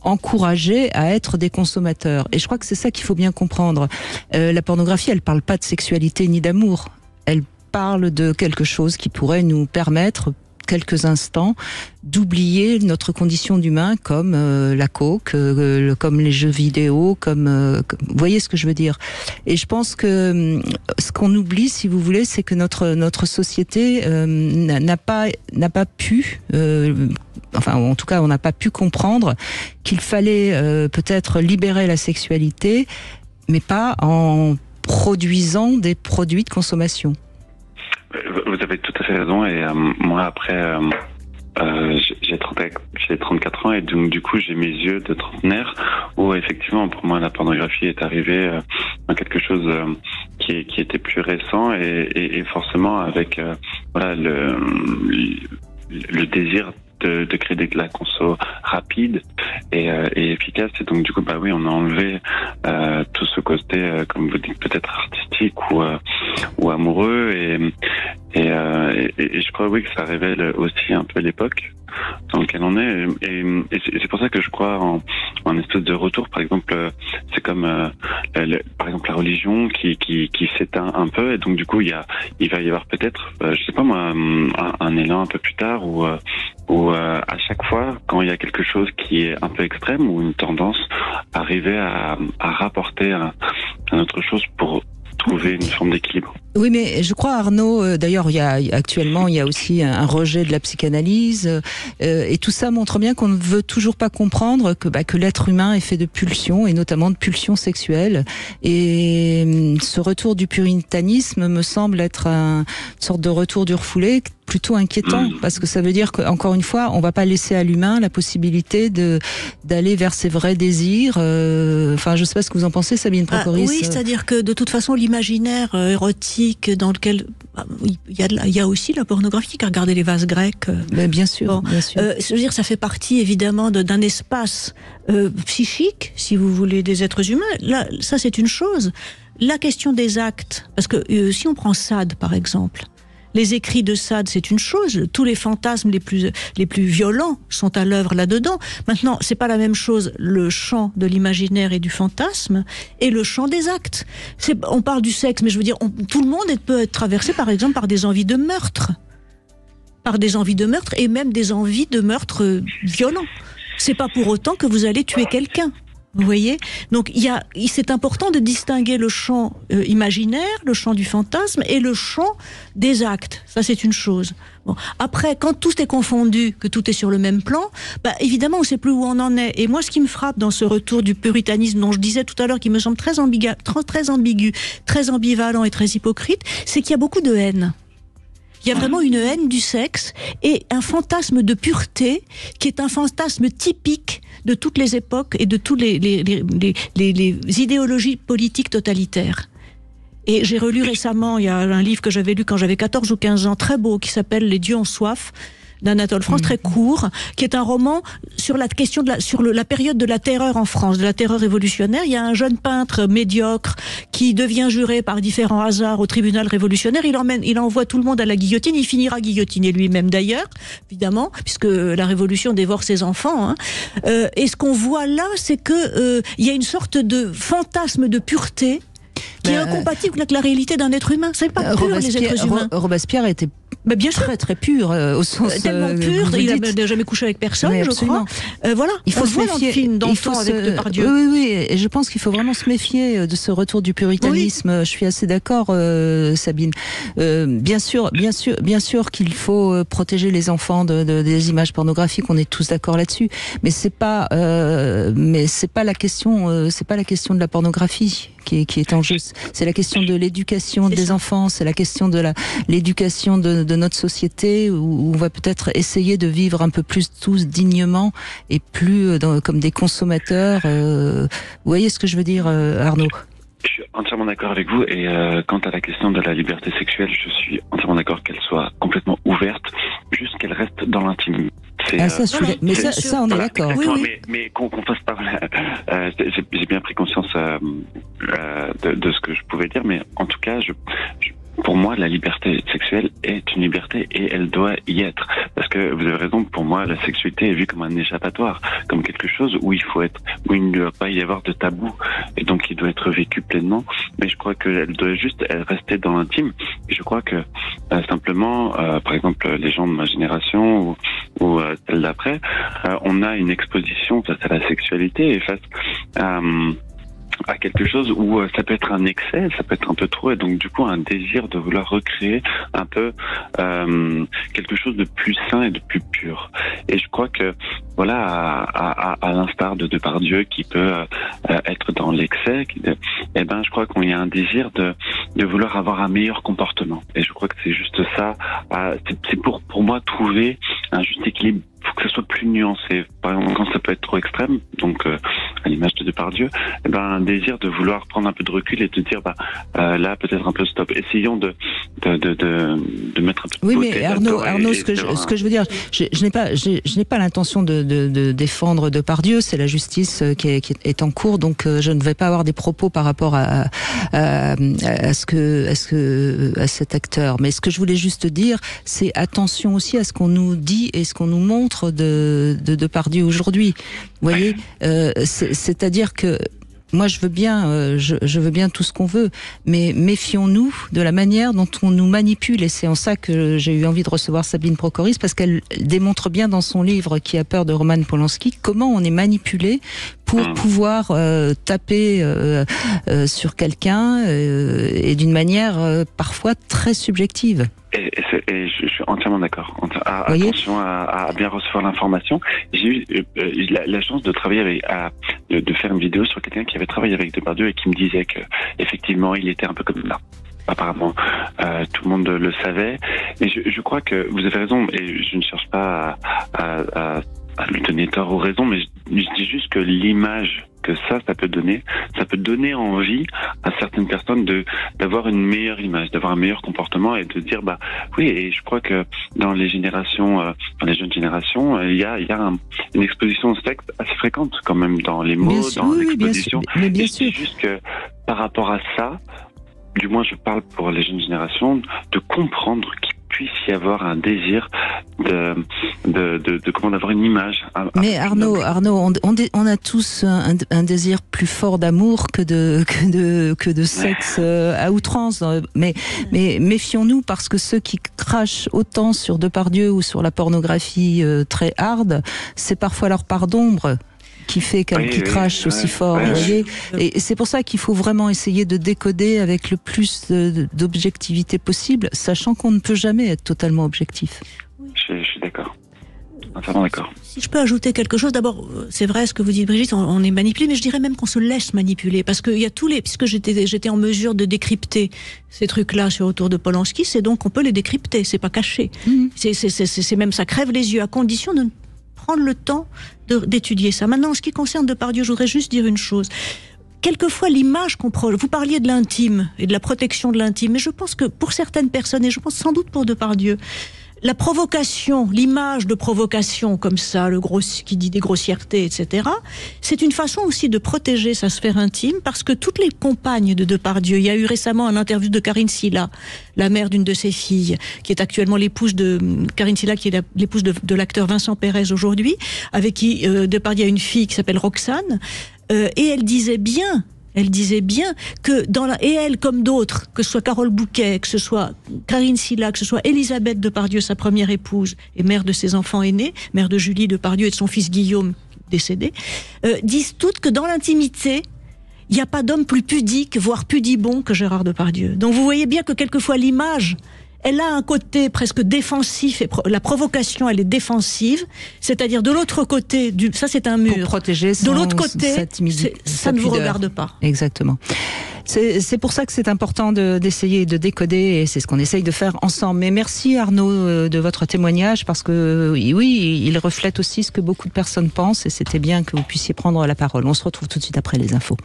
encouragé à être des consommateurs. Et je crois que c'est ça qu'il faut bien comprendre. La pornographie, elle parle pas de sexualité ni d'amour. Elle parle de quelque chose qui pourrait nous permettre quelques instants d'oublier notre condition d'humain, comme la coke, comme les jeux vidéo, comme vous voyez ce que je veux dire. Et je pense que ce qu'on oublie, si vous voulez, c'est que notre société n'a pas pu enfin en tout cas on n'a pas pu comprendre qu'il fallait peut-être libérer la sexualité, mais pas en produisant des produits de consommation. Vous avez tout à fait raison et moi après j'ai 34 ans et donc du coup j'ai mes yeux de trentenaire où effectivement pour moi la pornographie est arrivée dans quelque chose qui était plus récent et forcément avec voilà le désir de créer de la conso rapide et efficace et donc du coup oui on a enlevé tout ce côté comme vous dites peut-être artistique ou amoureux et je crois oui que ça révèle aussi un peu l'époque dans laquelle on est et c'est pour ça que je crois en espèce de retour. Par exemple c'est comme par exemple la religion qui s'éteint un peu et donc du coup il va y avoir peut-être je sais pas moi un élan un peu plus tard où à chaque fois quand il y a quelque chose qui est un peu extrême ou une tendance, arriver à rapporter à autre chose pour trouver une forme d'équilibre. Oui, mais je crois, Arnaud, d'ailleurs, actuellement, il y a aussi un rejet de la psychanalyse, et tout ça montre bien qu'on ne veut toujours pas comprendre que l'être humain est fait de pulsions, et notamment de pulsions sexuelles. Et ce retour du puritanisme me semble être une sorte de retour du refoulé, plutôt inquiétant, parce que ça veut dire qu'encore une fois, on va pas laisser à l'humain la possibilité d'aller vers ses vrais désirs. Enfin, je sais pas ce que vous en pensez, Sabine Procoris. Oui, c'est-à-dire que de toute façon, l'imaginaire érotique dans lequel il y a aussi la pornographie, car regardez les vases grecs. Mais bien sûr, bien sûr. Je veux dire, ça fait partie évidemment d'un espace psychique, si vous voulez, des êtres humains. Là, ça c'est une chose. La question des actes, parce que si on prend Sade par exemple. Les écrits de Sade, c'est une chose. Tous les fantasmes les plus violents sont à l'œuvre là-dedans. Maintenant, c'est pas la même chose le champ de l'imaginaire et du fantasme et le champ des actes. On parle du sexe, mais je veux dire, tout le monde peut être traversé, par exemple, par des envies de meurtre. Par des envies de meurtre et même des envies de meurtre violents. C'est pas pour autant que vous allez tuer quelqu'un. Vous voyez? Donc c'est important de distinguer le champ imaginaire, le champ du fantasme et le champ des actes. Ça, c'est une chose. Bon. Après, quand tout est confondu, que tout est sur le même plan, évidemment, on ne sait plus où on en est. Et moi, ce qui me frappe dans ce retour du puritanisme dont je disais tout à l'heure, qui me semble très ambigu, très ambivalent et très hypocrite, c'est qu'il y a beaucoup de haine. Il y a vraiment une haine du sexe et un fantasme de pureté qui est un fantasme typique de toutes les époques et de toutes les idéologies politiques totalitaires. Et j'ai relu récemment, il y a un livre que j'avais lu quand j'avais 14 ou 15 ans, très beau, qui s'appelle « Les dieux ont soif », d'Anatole France, très court, qui est un roman sur la question sur la période de la terreur en France, de la terreur révolutionnaire. Il y a un jeune peintre médiocre qui devient juré par différents hasards au tribunal révolutionnaire. Il envoie tout le monde à la guillotine. Il finira guillotiné lui-même d'ailleurs, évidemment, puisque la révolution dévore ses enfants. Et ce qu'on voit là, c'est que il y a une sorte de fantasme de pureté qui est incompatible avec la réalité d'un être humain. C'est pas pur, les êtres humains. Robespierre était bien sûr. Très très pur au sens tellement pur, il n'a jamais couché avec personne, je crois. Voilà, il faut se méfier. Film d'enfant avec Depardieu. Oui, et je pense qu'il faut vraiment se méfier de ce retour du puritanisme. Oui. Je suis assez d'accord, Sabine. Bien sûr qu'il faut protéger les enfants des images pornographiques. On est tous d'accord là-dessus. Mais c'est pas la question. C'est pas la question de la pornographie qui est en jeu. C'est la question de l'éducation des enfants. C'est la question de l'éducation de notre société où on va peut-être essayer de vivre un peu plus tous dignement et plus comme des consommateurs. Vous voyez ce que je veux dire, Arnaud ? Je suis entièrement d'accord avec vous et quant à la question de la liberté sexuelle, je suis entièrement d'accord qu'elle soit complètement ouverte, juste qu'elle reste dans l'intime. Ça, on est d'accord. Oui. Mais qu'on fasse par là. J'ai bien pris conscience de ce que je pouvais dire, mais en tout cas, pour moi, la liberté sexuelle est une liberté et elle doit y être. Parce que vous avez raison, pour moi, la sexualité est vue comme un échappatoire, comme quelque chose où il ne doit pas y avoir de tabou et donc il doit être vécu pleinement. Mais je crois qu'elle doit juste rester dans l'intime. Et je crois que simplement, par exemple, les gens de ma génération ou celle d'après, on a une exposition face à la sexualité et face à quelque chose où ça peut être un excès, ça peut être un peu trop, et donc du coup un désir de vouloir recréer un peu quelque chose de plus sain et de plus pur. Et je crois que voilà, à l'instar de Depardieu qui peut être dans l'excès, je crois qu'il y a un désir de vouloir avoir un meilleur comportement. Et je crois que c'est juste ça. C'est pour moi trouver un juste équilibre. Il faut que ça soit plus nuancé. Par exemple, quand ça peut être trop extrême, donc à l'image de Depardieu, un désir de vouloir prendre un peu de recul et de dire là peut-être un peu stop. Essayons de mettre un peu de beauté. Oui, mais Arnaud, ce que je veux dire, je n'ai pas l'intention de défendre Depardieu. C'est la justice qui est en cours, donc je ne vais pas avoir des propos par rapport à cet acteur. Mais ce que je voulais juste dire, c'est attention aussi à ce qu'on nous dit et ce qu'on nous montre de Depardieu aujourd'hui. Vous voyez, c'est-à-dire que moi, je veux bien tout ce qu'on veut, mais méfions-nous de la manière dont on nous manipule. Et c'est en ça que j'ai eu envie de recevoir Sabine Procoris, parce qu'elle démontre bien dans son livre Qui a peur de Roman Polanski comment on est manipulé pour pouvoir taper sur quelqu'un et d'une manière parfois très subjective. Et je suis entièrement d'accord. Attention à bien recevoir l'information. J'ai eu la chance de travailler de faire une vidéo sur quelqu'un qui avait travaillé avec Depardieu et qui me disait que effectivement il était un peu comme là. Apparemment, tout le monde le savait. Et je crois que vous avez raison. Et je ne cherche pas à lui donner tort ou raison, mais je dis juste que l'image que ça peut donner envie à certaines personnes d'avoir une meilleure image, d'avoir un meilleur comportement et de dire oui. Et je crois que dans les générations, dans les jeunes générations, il y a une exposition au sexe assez fréquente quand même dans les mots, dans l'exposition. Mais bien sûr. C'est juste que par rapport à ça, du moins je parle pour les jeunes générations, de comprendre qu'il puisse y avoir un désir d'avoir une image. Mais Arnaud, on a tous un désir plus fort d'amour que de sexe à outrance. Mais méfions-nous, parce que ceux qui crachent autant sur Depardieu ou sur la pornographie très hard, c'est parfois leur part d'ombre. qui fait qui crache aussi fort, vous voyez. Et c'est pour ça qu'il faut vraiment essayer de décoder avec le plus d'objectivité possible, sachant qu'on ne peut jamais être totalement objectif. Je suis d'accord. Entièrement d'accord. Si je peux ajouter quelque chose, d'abord, c'est vrai ce que vous dites, Brigitte, on est manipulé, mais je dirais même qu'on se laisse manipuler, parce qu'il y a puisque j'étais en mesure de décrypter ces trucs-là autour de Polanski, c'est donc qu'on peut les décrypter, c'est pas caché. C'est même, ça crève les yeux, à condition de prendre le temps d'étudier ça. Maintenant, en ce qui concerne Depardieu, je voudrais juste dire une chose. Quelquefois, l'image qu'on prend, vous parliez de l'intime et de la protection de l'intime, mais je pense que pour certaines personnes, et je pense sans doute pour Depardieu, la provocation, l'image de provocation comme ça, qui dit des grossièretés, etc., c'est une façon aussi de protéger sa sphère intime, parce que toutes les compagnes de Depardieu, il y a eu récemment un interview de Karine Silla, la mère d'une de ses filles, qui est actuellement l'épouse de Karine Silla, qui est l'épouse de l'acteur Vincent Pérez aujourd'hui, avec qui Depardieu a une fille qui s'appelle Roxane, et elle disait bien que et elle comme d'autres, que ce soit Carole Bouquet, que ce soit Karine Silla, que ce soit Elisabeth Depardieu, sa première épouse et mère de ses enfants aînés, mère de Julie Depardieu et de son fils Guillaume décédé, disent toutes que dans l'intimité, il n'y a pas d'homme plus pudique, voire pudibond que Gérard Depardieu. Donc vous voyez bien que quelquefois l'image, elle a un côté presque défensif, et la provocation, elle est défensive, c'est-à-dire de l'autre côté, ça c'est un mur. Pour protéger de l'autre côté, ça ne vous regarde pas. Exactement. C'est pour ça que c'est important d'essayer de décoder, et c'est ce qu'on essaye de faire ensemble. Mais merci Arnaud de votre témoignage, parce que oui, il reflète aussi ce que beaucoup de personnes pensent, et c'était bien que vous puissiez prendre la parole. On se retrouve tout de suite après les infos.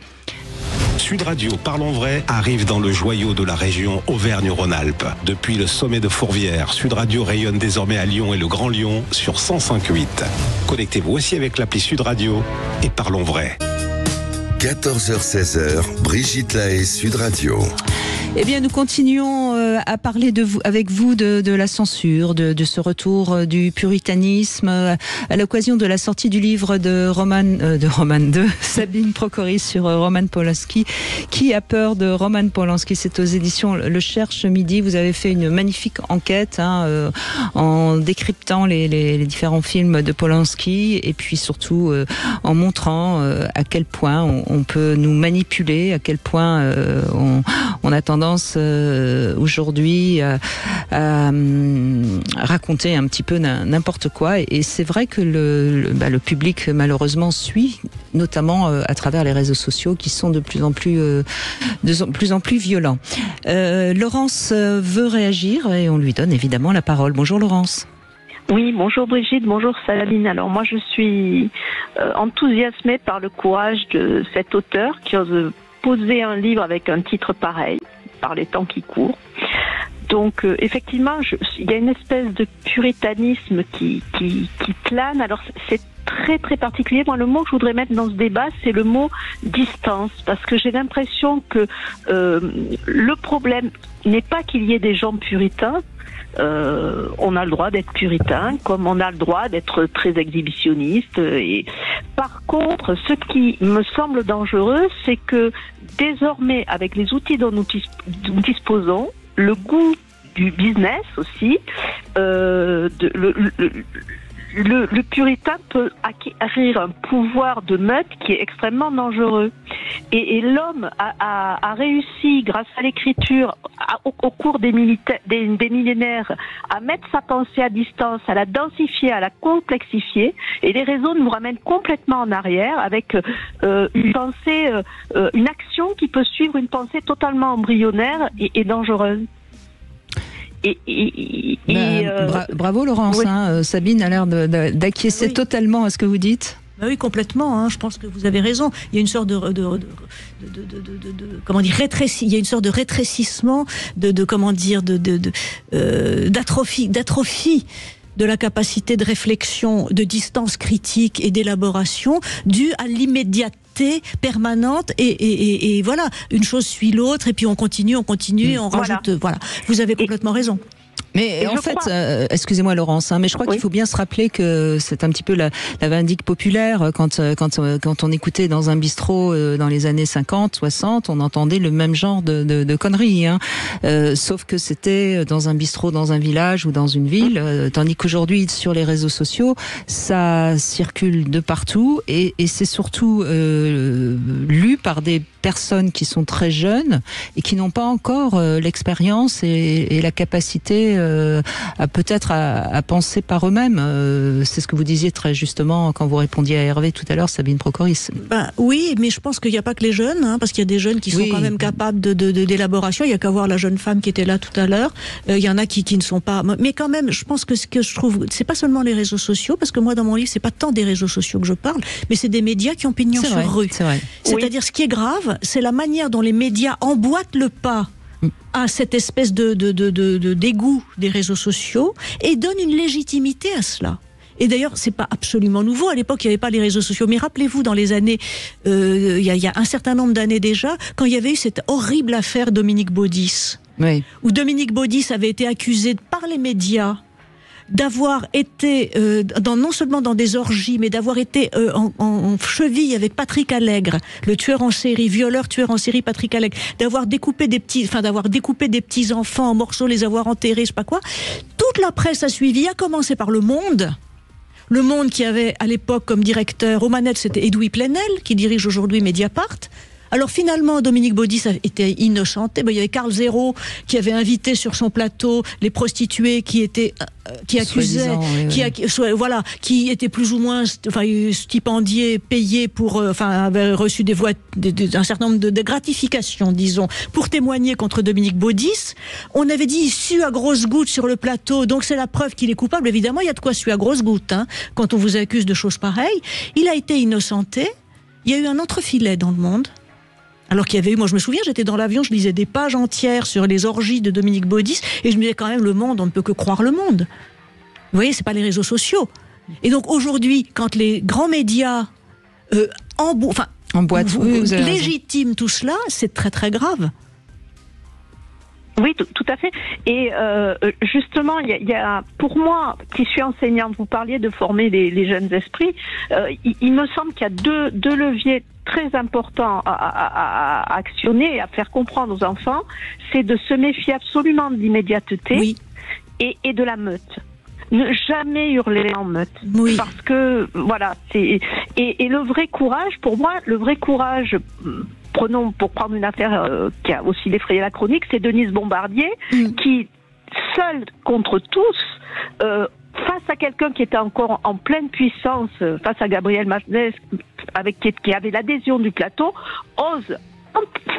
Sud Radio Parlons Vrai arrive dans le joyau de la région Auvergne-Rhône-Alpes. Depuis le sommet de Fourvière, Sud Radio rayonne désormais à Lyon et le Grand Lyon sur 105.8. Connectez-vous aussi avec l'appli Sud Radio et Parlons Vrai. 14h-16h, Brigitte Lahaie, Sud Radio. Eh bien, nous continuons à parler avec vous de la censure, de ce retour du puritanisme, à l'occasion de la sortie du livre de Sabine Procoris sur Roman Polanski. Qui a peur de Roman Polanski? C'est aux éditions Le Cherche Midi. Vous avez fait une magnifique enquête en décryptant les différents films de Polanski, et puis surtout en montrant à quel point on peut nous manipuler, à quel point on a tendance aujourd'hui à raconter un petit peu n'importe quoi, et c'est vrai que le public malheureusement suit, notamment à travers les réseaux sociaux qui sont de plus en plus violents. Laurence veut réagir et on lui donne évidemment la parole. Bonjour Laurence. Oui, bonjour Brigitte, bonjour Sabine. Alors moi je suis enthousiasmée par le courage de cet auteur qui ose poser un livre avec un titre pareil, par les temps qui courent. Donc effectivement, il y a une espèce de puritanisme qui plane. Alors c'est très très particulier. Moi, le mot que je voudrais mettre dans ce débat, c'est le mot distance, parce que j'ai l'impression que le problème n'est pas qu'il y ait des gens puritains. On a le droit d'être puritain, comme on a le droit d'être très exhibitionniste. Et par contre, ce qui me semble dangereux, c'est que désormais, avec les outils dont nous disposons, le goût du business aussi, le puritain peut acquérir un pouvoir de meute qui est extrêmement dangereux. Et l'homme a réussi, grâce à l'écriture, au cours des millénaires, à mettre sa pensée à distance, à la densifier, à la complexifier. Et les réseaux nous ramènent complètement en arrière avec une pensée, une action qui peut suivre une pensée totalement embryonnaire et dangereuse. Bravo Laurence, oui. Sabine a l'air d'acquiescer totalement à ce que vous dites. Bah oui, complètement. Je pense que vous avez raison. Il y a une sorte comment dire, il y a une sorte de rétrécissement, d'atrophie de la capacité de réflexion, de distance critique et d'élaboration due à l'immédiateté permanente et voilà, une chose suit l'autre et puis on continue, on rajoute. Voilà, vous avez complètement raison. Mais en fait, excusez-moi Laurence, mais je crois qu'il faut bien se rappeler que c'est un petit peu la vindicte populaire. Quand on écoutait dans un bistrot dans les années 50, 60, on entendait le même genre de conneries. Sauf que c'était dans un bistrot, dans un village ou dans une ville, tandis qu'aujourd'hui, sur les réseaux sociaux, ça circule de partout et c'est surtout lu par des personnes qui sont très jeunes et qui n'ont pas encore l'expérience et la capacité à penser par eux-mêmes. C'est ce que vous disiez très justement quand vous répondiez à Hervé tout à l'heure, Sabine Procoris. Oui, mais je pense qu'il n'y a pas que les jeunes, parce qu'il y a des jeunes qui sont quand même capables d'élaboration. Il n'y a qu'à voir la jeune femme qui était là tout à l'heure. Il y en a qui ne sont pas. Mais quand même, je pense que ce que je trouve, c'est pas seulement les réseaux sociaux, parce que moi dans mon livre, c'est pas tant des réseaux sociaux que je parle, mais c'est des médias qui ont pignon sur rue. C'est-à-dire, ce qui est grave, c'est la manière dont les médias emboîtent le pas à cette espèce de dégoût des réseaux sociaux et donnent une légitimité à cela. Et d'ailleurs, c'est pas absolument nouveau. À l'époque, il n'y avait pas les réseaux sociaux. Mais rappelez-vous, dans les années, il y a un certain nombre d'années déjà, quand il y avait eu cette horrible affaire Dominique Baudis, où Dominique Baudis avait été accusé par les médias d'avoir été non seulement dans des orgies, mais d'avoir été en cheville avec Patrick Allègre, le tueur en série, tueur en série Patrick Allègre, d'avoir découpé des petits enfants en morceaux, les avoir enterrés, je sais pas quoi. Toute la presse a suivi, à commencer par Le Monde. Le Monde qui avait à l'époque comme directeur aux manettes, c'était Edoui Plenel, qui dirige aujourd'hui Mediapart. Alors finalement, Dominique Baudis a été innocenté. Il y avait Carl Zéro qui avait invité sur son plateau les prostituées qui étaient qui étaient plus ou moins stipendiées, payées pour, avaient reçu un certain nombre de gratifications, disons, pour témoigner contre Dominique Baudis. On avait dit il sue à grosses gouttes sur le plateau, donc c'est la preuve qu'il est coupable. Évidemment, il y a de quoi suer à grosses gouttes, quand on vous accuse de choses pareilles. Il a été innocenté. Il y a eu un entrefilet dans Le Monde. Alors qu'il y avait eu, moi je me souviens, j'étais dans l'avion, je lisais des pages entières sur les orgies de Dominique Baudis, et je me disais quand même, Le Monde, on ne peut que croire Le Monde. Vous voyez, c'est pas les réseaux sociaux. Et donc aujourd'hui, quand les grands médias légitiment tout cela, c'est très très grave. Oui, tout à fait. Et justement, il y a, pour moi, qui suis enseignante, vous parliez de former les jeunes esprits, il me semble qu'il y a deux leviers très importants à actionner et à faire comprendre aux enfants, c'est de se méfier absolument de l'immédiateté et de la meute. Ne jamais hurler en meute. Parce que, voilà, et le vrai courage, pour moi, pour prendre une affaire qui a aussi défrayé la chronique, c'est Denise Bombardier, qui, seule contre tous, face à quelqu'un qui était encore en pleine puissance, face à Gabriel Magnès, qui avait l'adhésion du plateau, ose,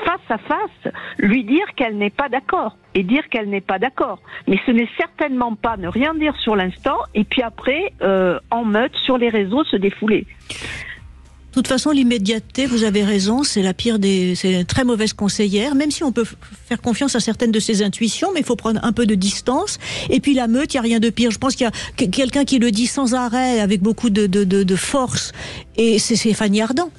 face à face, lui dire qu'elle n'est pas d'accord. Et dire qu'elle n'est pas d'accord. Mais ce n'est certainement pas ne rien dire sur l'instant, et puis après, en meute, sur les réseaux, se défouler. De toute façon, l'immédiateté, vous avez raison, c'est c'est une très mauvaise conseillère, même si on peut faire confiance à certaines de ses intuitions, mais il faut prendre un peu de distance. Et puis la meute, il n'y a rien de pire. Je pense qu'il y a quelqu'un qui le dit sans arrêt, avec beaucoup de force, et c'est Fanny Ardant.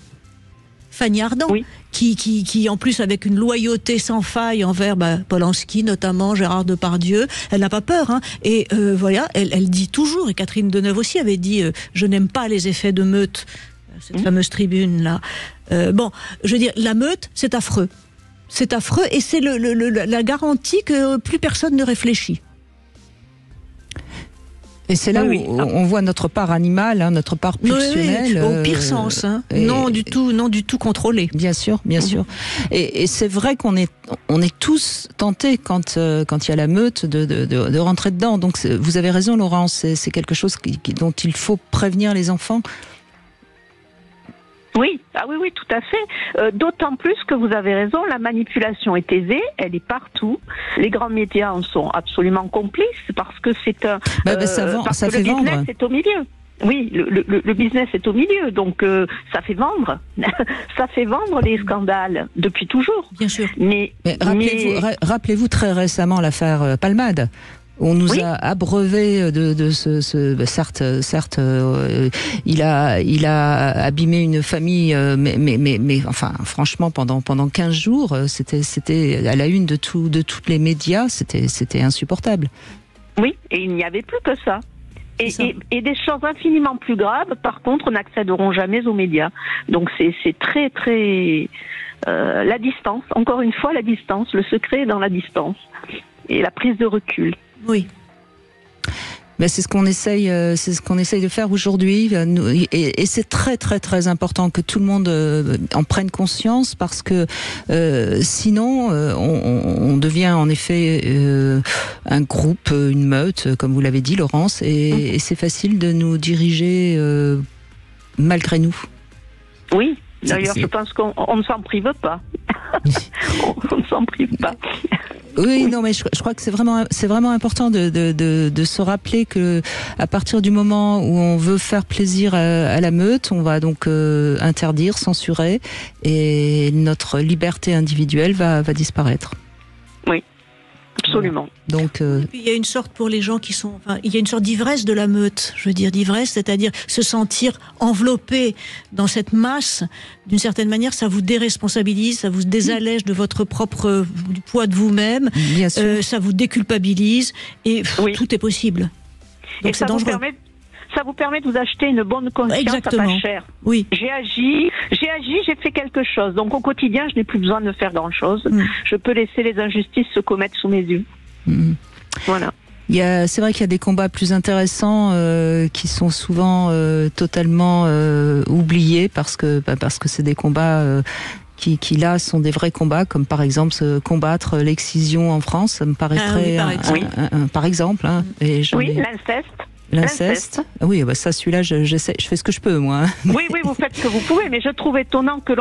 Qui en plus avec une loyauté sans faille envers Polanski notamment, Gérard Depardieu, elle n'a pas peur, et voilà, elle dit toujours, et Catherine Deneuve aussi avait dit je n'aime pas les effets de meute, cette fameuse tribune là. Je veux dire, la meute, c'est affreux, et c'est la garantie que plus personne ne réfléchit. Et c'est là où on voit notre part animale, notre part pulsionnelle. Au pire sens, non du tout contrôlé. Bien sûr. Et c'est vrai qu'on est tous tentés quand il y a la meute de rentrer dedans. Donc vous avez raison, Laurence, c'est quelque chose dont il faut prévenir les enfants. Oui, tout à fait. D'autant plus que vous avez raison, la manipulation est aisée, elle est partout. Les grands médias en sont absolument complices parce que c'est un. Ça fait vendre. Le business est au milieu. Oui, le business est au milieu, donc ça fait vendre. Ça fait vendre les scandales depuis toujours. Bien sûr. Mais rappelez-vous très récemment l'affaire Palmade. On nous a abreuvé de certes, il a abîmé une famille, mais enfin, franchement, pendant 15 jours, c'était à la une de tous les médias, c'était insupportable. Oui, et il n'y avait plus que ça. Et des choses infiniment plus graves, par contre, n'accéderont jamais aux médias. Donc c'est très, très... la distance, encore une fois, la distance. Le secret est dans la distance. Et la prise de recul. Oui. Ben c'est ce qu'on essaye de faire aujourd'hui, et c'est très très très important que tout le monde en prenne conscience, parce que sinon on devient en effet un groupe, une meute, comme vous l'avez dit, Laurence, et c'est facile de nous diriger malgré nous. Oui, d'ailleurs je pense qu'on ne s'en prive pas. On ne s'en prive pas. Oui, non, mais je crois que c'est vraiment important de se rappeler que à partir du moment où on veut faire plaisir à la meute, on va donc interdire, censurer, et notre liberté individuelle va disparaître. Oui, absolument. Donc, il y a une sorte, pour les gens qui sont, enfin, il y a une sorte d'ivresse de la meute, je veux dire d'ivresse, c'est-à-dire se sentir enveloppé dans cette masse. D'une certaine manière, ça vous déresponsabilise, ça vous désallège de votre propre du poids de vous-même. Bien sûr. Ça vous déculpabilise, et tout est possible. Donc et ça vous permet de vous acheter une bonne conscience. Exactement. À pas cher. Oui. J'ai agi, j'ai fait quelque chose. Donc au quotidien, je n'ai plus besoin de faire grand-chose. Je peux laisser les injustices se commettre sous mes yeux. Voilà. C'est vrai qu'il y a des combats plus intéressants qui sont souvent totalement oubliés, parce que c'est des combats qui là sont des vrais combats, comme par exemple combattre l'excision en France. Ça me paraîtrait par exemple. Hein, L'inceste. Oui, bah ça, celui-là, je fais ce que je peux, moi. Oui, vous faites ce que vous pouvez, mais je trouve étonnant que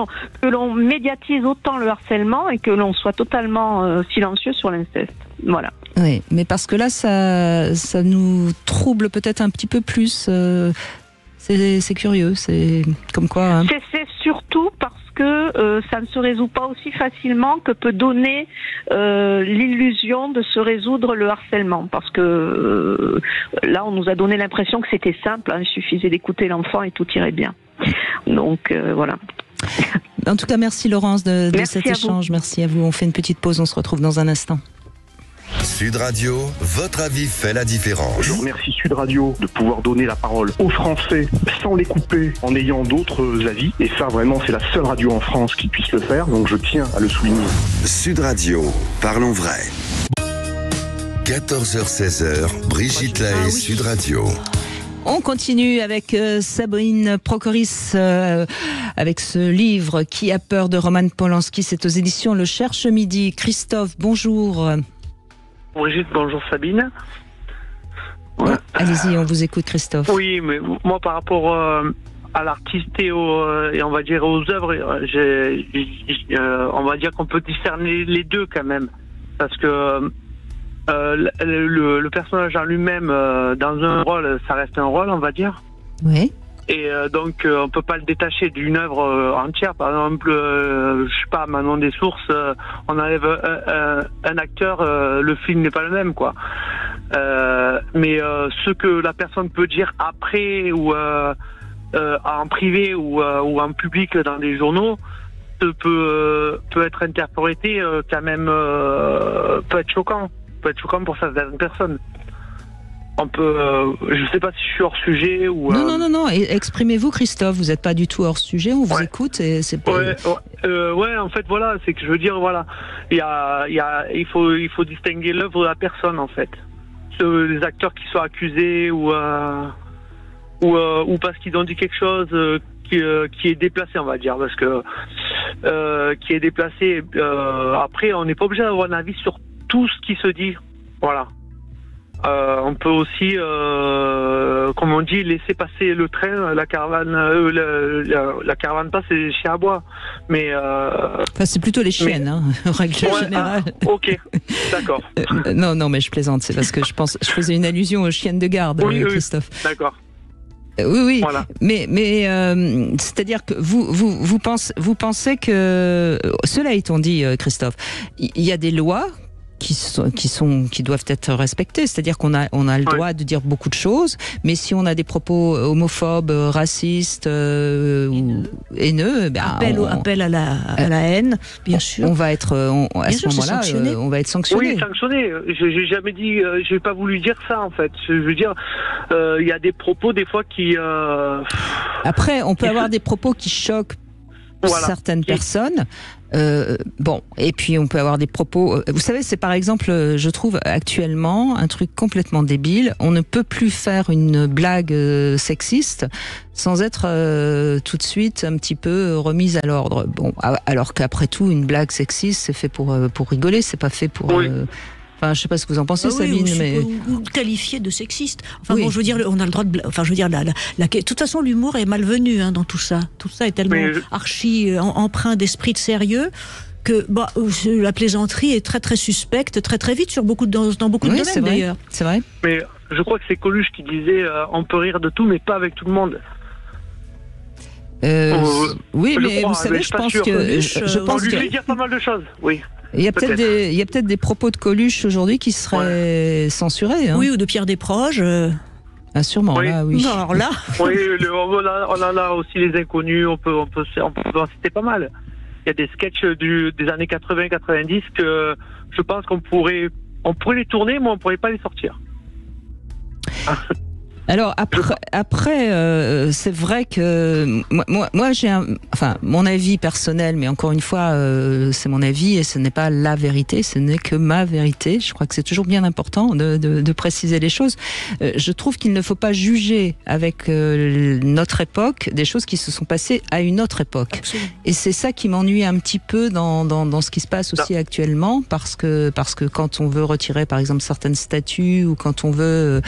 l'on médiatise autant le harcèlement et que l'on soit totalement silencieux sur l'inceste. Voilà. Oui, mais parce que là, ça nous trouble peut-être un petit peu plus. C'est curieux, c'est comme quoi. Hein. C'est surtout parce que ça ne se résout pas aussi facilement que peut donner l'illusion de se résoudre le harcèlement. Parce que là, on nous a donné l'impression que c'était simple, hein, il suffisait d'écouter l'enfant et tout irait bien. Donc voilà. En tout cas, merci Laurence de cet échange. Merci à vous. On fait une petite pause, on se retrouve dans un instant. Sud Radio, votre avis fait la différence. Je remercie Sud Radio de pouvoir donner la parole aux Français sans les couper, en ayant d'autres avis. Et ça, vraiment, c'est la seule radio en France qui puisse le faire, donc je tiens à le souligner. Sud Radio, parlons vrai. 14h-16h, Brigitte Lahaie, Sud Radio. On continue avec Sabrine Procoris, avec ce livre Qui a peur de Roman Polanski. C'est aux éditions Le Cherche Midi. Christophe, bonjour. Brigitte, bonjour Sabine. Ouais. Allez-y, on vous écoute Christophe. Oui, mais moi par rapport à l'artiste et on va dire aux œuvres, on va dire qu'on peut discerner les deux quand même. Parce que le personnage en lui-même, dans un rôle, ça reste un rôle, on va dire. Oui. Et donc on peut pas le détacher d'une œuvre entière. Par exemple, je sais pas, Manon des Sources, on enlève un acteur, le film n'est pas le même, quoi. Mais ce que la personne peut dire après ou en privé ou en public dans des journaux peut être interprété quand même, peut être choquant pour certaines personnes. On peut, je sais pas si je suis hors sujet ou. Non. Exprimez-vous, Christophe. Vous n'êtes pas du tout hors sujet. On vous écoute et c'est pas. Ouais, en fait, voilà, c'est que je veux dire, voilà, il faut distinguer l'œuvre de la personne, en fait. Les acteurs qui sont accusés ou parce qu'ils ont dit quelque chose qui est déplacé, on va dire, parce que qui est déplacé. Après, on n'est pas obligé d'avoir un avis sur tout ce qui se dit. Voilà. On peut aussi, comme on dit, laisser passer le train, la caravane. La caravane passe et les chiens aboient. Mais enfin, c'est plutôt les chiennes, en règle générale. Ok, d'accord. Non, mais je plaisante. C'est parce que je faisais une allusion aux chiennes de garde, Christophe. D'accord. Oui. Voilà. Mais c'est-à-dire que vous pensez que, cela étant dit, Christophe, il y a des lois qui doivent être respectés. C'est-à-dire qu'on a le droit de dire beaucoup de choses, mais si on a des propos homophobes, racistes ou haineux, appel à la haine, bien sûr. On va être à ce moment-là, on va être sanctionné. Oui, sanctionné. J'ai jamais dit, j'ai pas voulu dire ça en fait. Je veux dire, il y a des propos des fois qui. Après, on peut avoir des propos qui choquent certaines personnes. Et puis on peut avoir des propos. Vous savez, c'est par exemple, je trouve actuellement un truc complètement débile. On ne peut plus faire une blague sexiste sans être tout de suite un petit peu remise à l'ordre. Bon, alors qu'après tout, une blague sexiste, c'est fait pour rigoler, c'est pas fait pour. Enfin, je sais pas ce que vous en pensez, Sabine, mais ou qualifié de sexiste. Enfin bon, je veux dire, on a le droit de. Enfin, je veux dire, de toute façon, l'humour est malvenu dans tout ça. Tout ça est tellement archi empreint d'esprit de sérieux que la plaisanterie est très très suspecte très très vite dans beaucoup de domaines d'ailleurs. C'est vrai. Mais je crois que c'est Coluche qui disait on peut rire de tout, mais pas avec tout le monde. Oui, mais vous savez, je pense que lui dire pas mal de choses. Oui. Il y a peut-être des propos de Coluche aujourd'hui qui seraient censurés. Oui, ou de Pierre Desproges. Ah, sûrement, là, oui. Alors là. Oui, on a là aussi les inconnus, on peut en citer pas mal. Il y a des sketchs des années 80-90 que je pense qu'on pourrait les tourner, mais on pourrait pas les sortir. Alors après, c'est vrai que moi j'ai mon avis personnel, mais encore une fois, c'est mon avis et ce n'est pas la vérité, ce n'est que ma vérité. Je crois que c'est toujours bien important de préciser les choses. Je trouve qu'il ne faut pas juger avec notre époque des choses qui se sont passées à une autre époque. Absolument. Et c'est ça qui m'ennuie un petit peu dans ce qui se passe aussi actuellement, parce que quand on veut retirer par exemple certaines statues ou quand on veut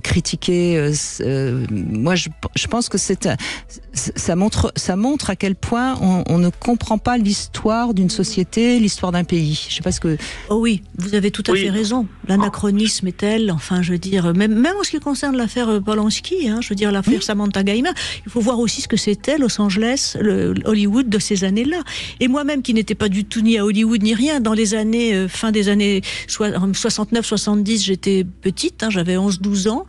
critiquer. Moi, je pense que ça montre à quel point on ne comprend pas l'histoire d'une société, l'histoire d'un pays. Je sais pas ce que. Oh oui, vous avez tout à fait raison. L'anachronisme est tel. Enfin, je veux dire, même en ce qui concerne l'affaire Polanski, je veux dire l'affaire Samantha Geimer, il faut voir aussi ce que c'était Los Angeles, Hollywood de ces années-là. Et moi-même, qui n'étais pas du tout ni à Hollywood ni rien, dans les années fin des années 69-70, j'étais petite, j'avais 11-12 ans.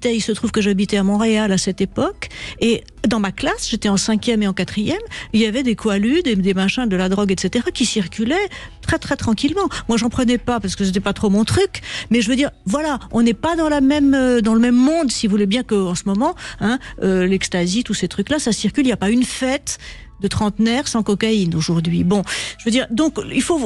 Il se trouve que j'habitais à Montréal à cette époque, et dans ma classe, j'étais en 5e et en 4e, il y avait des coalus, des machins, de la drogue, etc., qui circulaient très très tranquillement. Moi, j'en prenais pas parce que c'était pas trop mon truc, mais je veux dire, voilà, on n'est pas dans le même monde, si vous voulez bien, qu'en ce moment, l'ecstasy, tous ces trucs-là, ça circule, il n'y a pas une fête de trentenaire sans cocaïne aujourd'hui. Bon, je veux dire, donc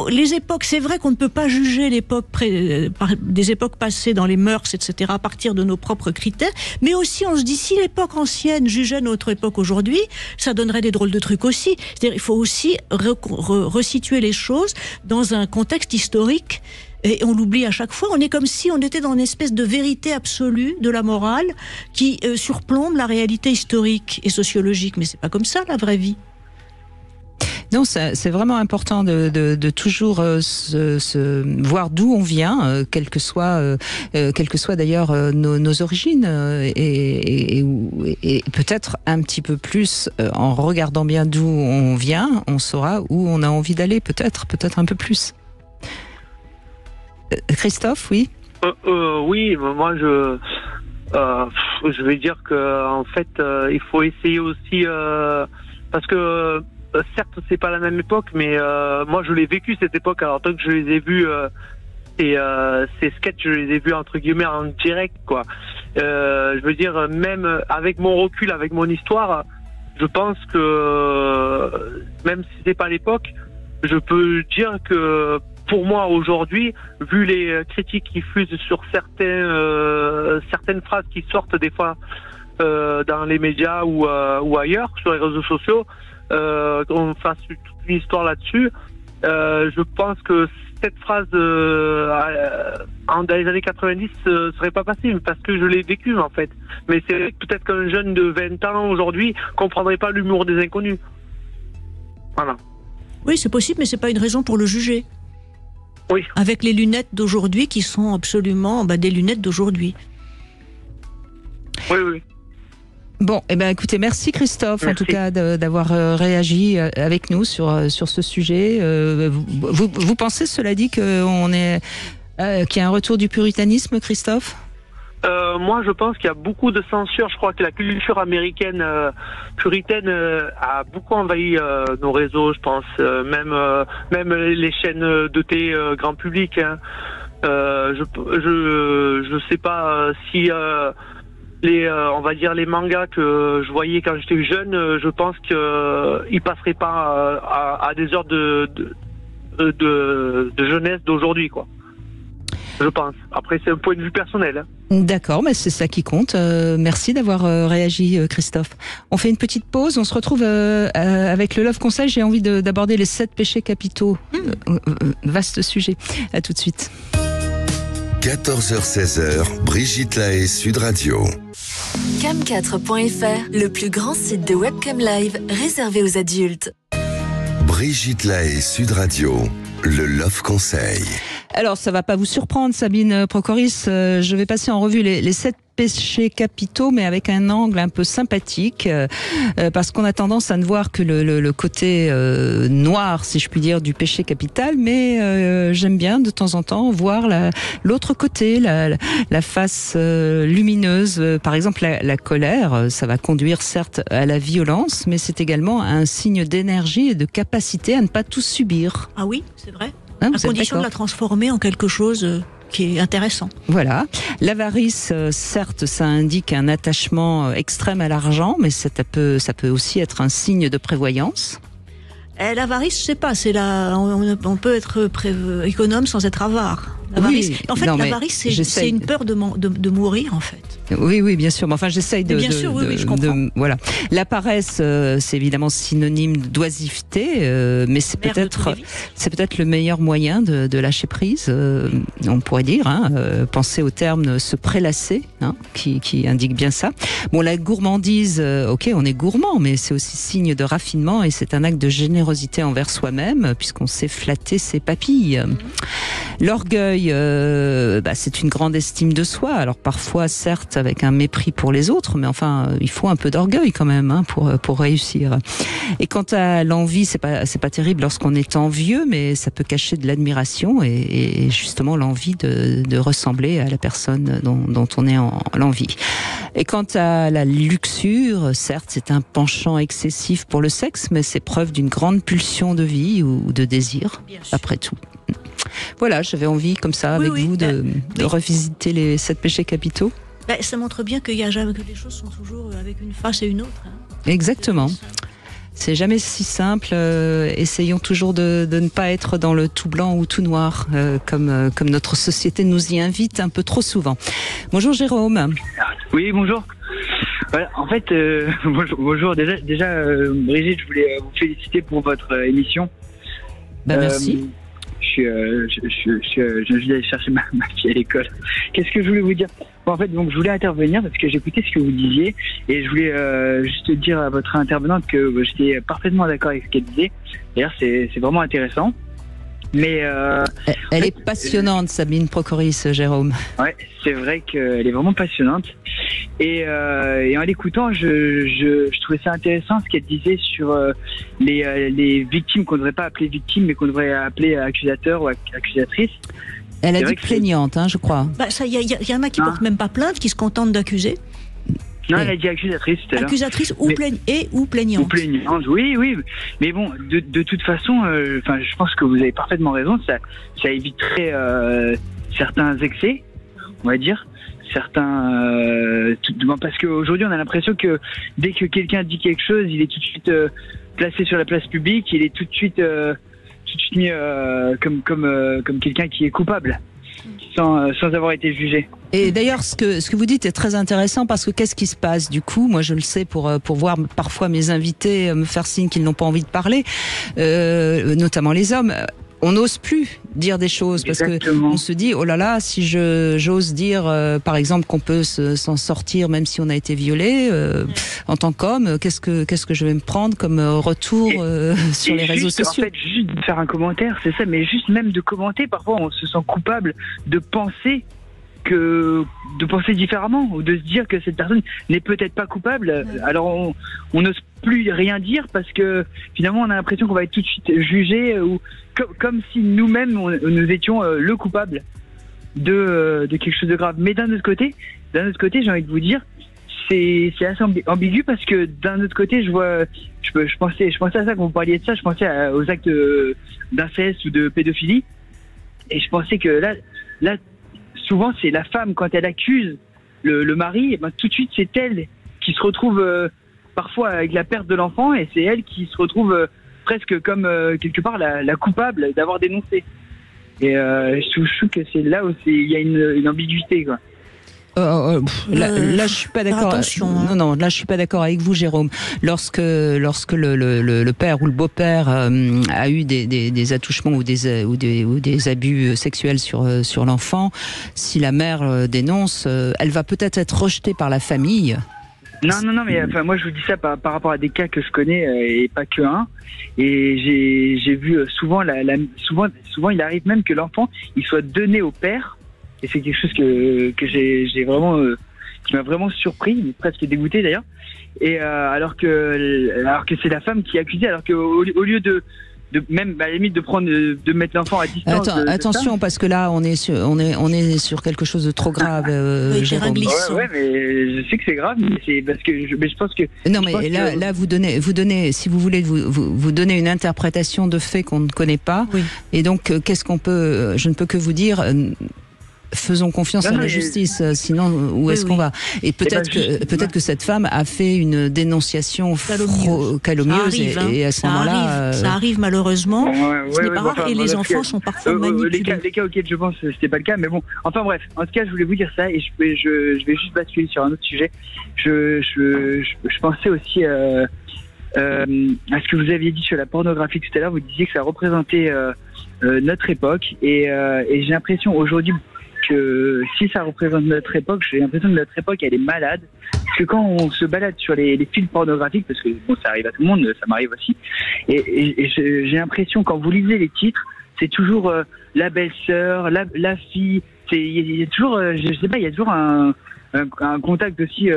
les époques, c'est vrai qu'on ne peut pas juger l'époque des époques passées dans les mœurs, etc., à partir de nos propres critères, mais aussi on se dit, si l'époque ancienne jugeait notre époque aujourd'hui, ça donnerait des drôles de trucs aussi. C'est-à-dire, il faut aussi resituer les choses dans un contexte historique. Et on l'oublie à chaque fois. On est comme si on était dans une espèce de vérité absolue de la morale qui surplombe la réalité historique et sociologique. Mais c'est pas comme ça, la vraie vie. Non, c'est vraiment important de toujours voir d'où on vient, quelles que soient d'ailleurs nos origines, et peut-être un petit peu plus en regardant bien d'où on vient, on saura où on a envie d'aller, peut-être un peu plus. Christophe, oui. Oui, moi je vais dire que en fait il faut essayer aussi parce que certes c'est pas la même époque, mais moi je l'ai vécu cette époque. Alors tant que je les ai vus ces sketchs, je les ai vus entre guillemets en direct, quoi. Je veux dire, même avec mon recul, avec mon histoire, je pense que même si c'est pas l'époque, je peux dire que pour moi aujourd'hui, vu les critiques qui fusent sur certaines phrases qui sortent des fois dans les médias ou ailleurs sur les réseaux sociaux, qu'on fasse toute une histoire là-dessus, je pense que cette phrase dans les années 90 serait pas facile parce que je l'ai vécu en fait. Mais c'est vrai que peut-être qu'un jeune de 20 ans aujourd'hui comprendrait pas l'humour des inconnus. Voilà. Oui, c'est possible, mais c'est pas une raison pour le juger. Oui. Avec les lunettes d'aujourd'hui qui sont absolument des lunettes d'aujourd'hui. Oui, oui. Bon, eh ben, écoutez, merci Christophe, Merci. en tout cas, d'avoir réagi avec nous sur ce sujet. Vous pensez, cela dit, qu'il y a un retour du puritanisme, Christophe ? Moi, je pense qu'il y a beaucoup de censure. Je crois que la culture américaine puritaine a beaucoup envahi nos réseaux, je pense. Même les chaînes de télé grand public. Hein. Je sais pas si on va dire les mangas que je voyais quand j'étais jeune, je pense qu'ils passeraient pas à des heures de jeunesse d'aujourd'hui, quoi. Je pense. Après, c'est un point de vue personnel. Hein. D'accord, mais c'est ça qui compte. Merci d'avoir réagi, Christophe. On fait une petite pause. On se retrouve avec le Love Conseil. J'ai envie d'aborder les 7 péchés capitaux. Vaste sujet. À tout de suite. 14h-16h, Brigitte Lahaie, Sud Radio. Cam4.fr, le plus grand site de webcam live réservé aux adultes. Brigitte Lahaie, Sud Radio, le Love Conseil. Alors, ça va pas vous surprendre, Sabine Procoris. Je vais passer en revue les 7 péchés capitaux, mais avec un angle un peu sympathique, parce qu'on a tendance à ne voir que le côté noir, si je puis dire, du péché capital, mais j'aime bien de temps en temps voir l'autre côté, la face lumineuse. Par exemple, la colère, ça va conduire certes à la violence, mais c'est également un signe d'énergie et de capacité à ne pas tout subir. Ah oui, c'est vrai. Hein, à condition de la transformer en quelque chose qui est intéressant. Voilà. L'avarice, certes, ça indique un attachement extrême à l'argent, mais ça peut aussi être un signe de prévoyance. L'avarice, je sais pas, on peut être économe sans être avare. L'avarice, oui, en fait, l'avarice, c'est une peur de mourir, en fait. Oui, bien sûr. Mais enfin, j'essaye de. Bien sûr, oui, je comprends. Voilà. La paresse, c'est évidemment synonyme d'oisiveté, mais c'est peut-être le meilleur moyen de lâcher prise. On pourrait dire. Penser au terme se prélasser, qui indique bien ça. Bon, la gourmandise, ok, on est gourmand, mais c'est aussi signe de raffinement et c'est un acte de générosité envers soi-même, puisqu'on sait flatter ses papilles. L'orgueil, c'est une grande estime de soi. Alors parfois, certes, avec un mépris pour les autres, mais enfin, il faut un peu d'orgueil quand même pour réussir. Et quant à l'envie, c'est pas terrible lorsqu'on est envieux, mais ça peut cacher de l'admiration et justement l'envie de ressembler à la personne dont on est en l'envie. Et quant à la luxure, certes, c'est un penchant excessif pour le sexe, mais c'est preuve d'une grande pulsion de vie ou de désir, après tout. Voilà, j'avais envie, comme ça, avec vous, de revisiter les 7 péchés capitaux. Ça montre bien qu'il y a jamais, que les choses sont toujours avec une face et une autre. Exactement. C'est jamais si simple. Essayons toujours de ne pas être dans le tout blanc ou tout noir, comme notre société nous y invite un peu trop souvent. Bonjour Jérôme. Oui, bonjour. Voilà, en fait, bonjour. Déjà, Brigitte, je voulais vous féliciter pour votre émission. Merci. Je viens aller chercher ma fille à l'école. Qu'est-ce que je voulais vous dire? En fait, donc, je voulais intervenir parce que j'écoutais ce que vous disiez et je voulais juste dire à votre intervenante que j'étais parfaitement d'accord avec ce qu'elle disait. D'ailleurs, c'est vraiment intéressant. Mais elle est passionnante, Sabine Procoris, Jérôme. Ouais, c'est vrai qu'elle est vraiment passionnante. Et en l'écoutant, je trouvais ça intéressant ce qu'elle disait sur les victimes qu'on ne devrait pas appeler victimes, mais qu'on devrait appeler accusateurs ou accusatrices. Elle a dit plaignante, je crois. Il y en a qui portent même pas plainte, qui se contentent d'accuser. Non, elle a dit accusatrice tout à l'heure. Accusatrice ou plaignante. Ou plaignante, oui. Mais bon, de toute façon, je pense que vous avez parfaitement raison. Ça éviterait certains excès, on va dire. Parce qu'aujourd'hui, on a l'impression que dès que quelqu'un dit quelque chose, il est tout de suite placé sur la place publique, il est tout de suite mis comme quelqu'un qui est coupable, sans avoir été jugé. Et d'ailleurs, ce que vous dites est très intéressant parce que qu'est-ce qui se passe du coup? Moi, je le sais pour voir parfois mes invités me faire signe qu'ils n'ont pas envie de parler, notamment les hommes. On n'ose plus dire des choses parce qu'on se dit, oh là là, si j'ose dire, par exemple, qu'on peut s'en sortir même si on a été violé, en tant qu'homme, qu'est-ce que je vais me prendre comme retour sur les réseaux sociaux? En fait, juste de faire un commentaire, c'est ça, mais juste même de commenter, parfois on se sent coupable de penser de penser différemment ou de se dire que cette personne n'est peut-être pas coupable. Alors on n'ose plus rien dire parce que finalement on a l'impression qu'on va être tout de suite jugé ou comme si nous-mêmes nous étions le coupable de quelque chose de grave. Mais d'un autre côté, j'ai envie de vous dire, c'est assez ambigu parce que d'un autre côté, je pensais à ça quand vous parliez de ça, je pensais aux actes d'inceste ou de pédophilie, et je pensais que là, souvent c'est la femme quand elle accuse le mari, et ben tout de suite c'est elle qui se retrouve parfois avec la perte de l'enfant, et c'est elle qui se retrouve presque comme quelque part la coupable d'avoir dénoncé. Et je trouve que c'est là où il y a une ambiguïté, quoi. Là, je suis pas d'accord. Non, là, je suis pas d'accord avec vous, Jérôme. Lorsque le père ou le beau-père a eu des attouchements ou des abus sexuels sur l'enfant, si la mère dénonce, elle va peut-être être rejetée par la famille. Non, mais enfin, moi je vous dis ça par rapport à des cas que je connais et pas que un. Et j'ai vu souvent, souvent il arrive même que l'enfant il soit donné au père. Et c'est quelque chose que j'ai vraiment, qui m'a vraiment surpris, presque dégoûté d'ailleurs. Et alors que c'est la femme qui est accusée, alors qu'au lieu de même à la limite de mettre l'enfant à distance. Attention, parce que là on est sur quelque chose de trop grave. Jérôme. Ouais, mais je sais que c'est grave, mais c'est parce que je pense que. Non, mais là vous donnez, si vous voulez, vous donnez une interprétation de faits qu'on ne connaît pas. Oui. Et donc je ne peux que vous dire. Faisons confiance à la justice, sinon où est-ce qu'on va? Et peut-être que cette femme a fait une dénonciation calomnieuse et à ce moment-là... Ça arrive malheureusement, ce n'est pas rare, et les enfants sont parfois manipulés. Les cas auxquels je pense, c'était pas le cas, mais bon, enfin bref, en tout cas je voulais vous dire ça, et je vais juste basculer sur un autre sujet. Je pensais aussi à ce que vous aviez dit sur la pornographie tout à l'heure. Vous disiez que ça représentait notre époque, et j'ai l'impression aujourd'hui que si ça représente notre époque, j'ai l'impression que notre époque elle est malade, parce que quand on se balade sur les films pornographiques, parce que bon, ça arrive à tout le monde, ça m'arrive aussi, et j'ai l'impression quand vous lisez les titres, c'est toujours la belle-sœur, la fille, il y a toujours, je sais pas, il y a toujours un contact aussi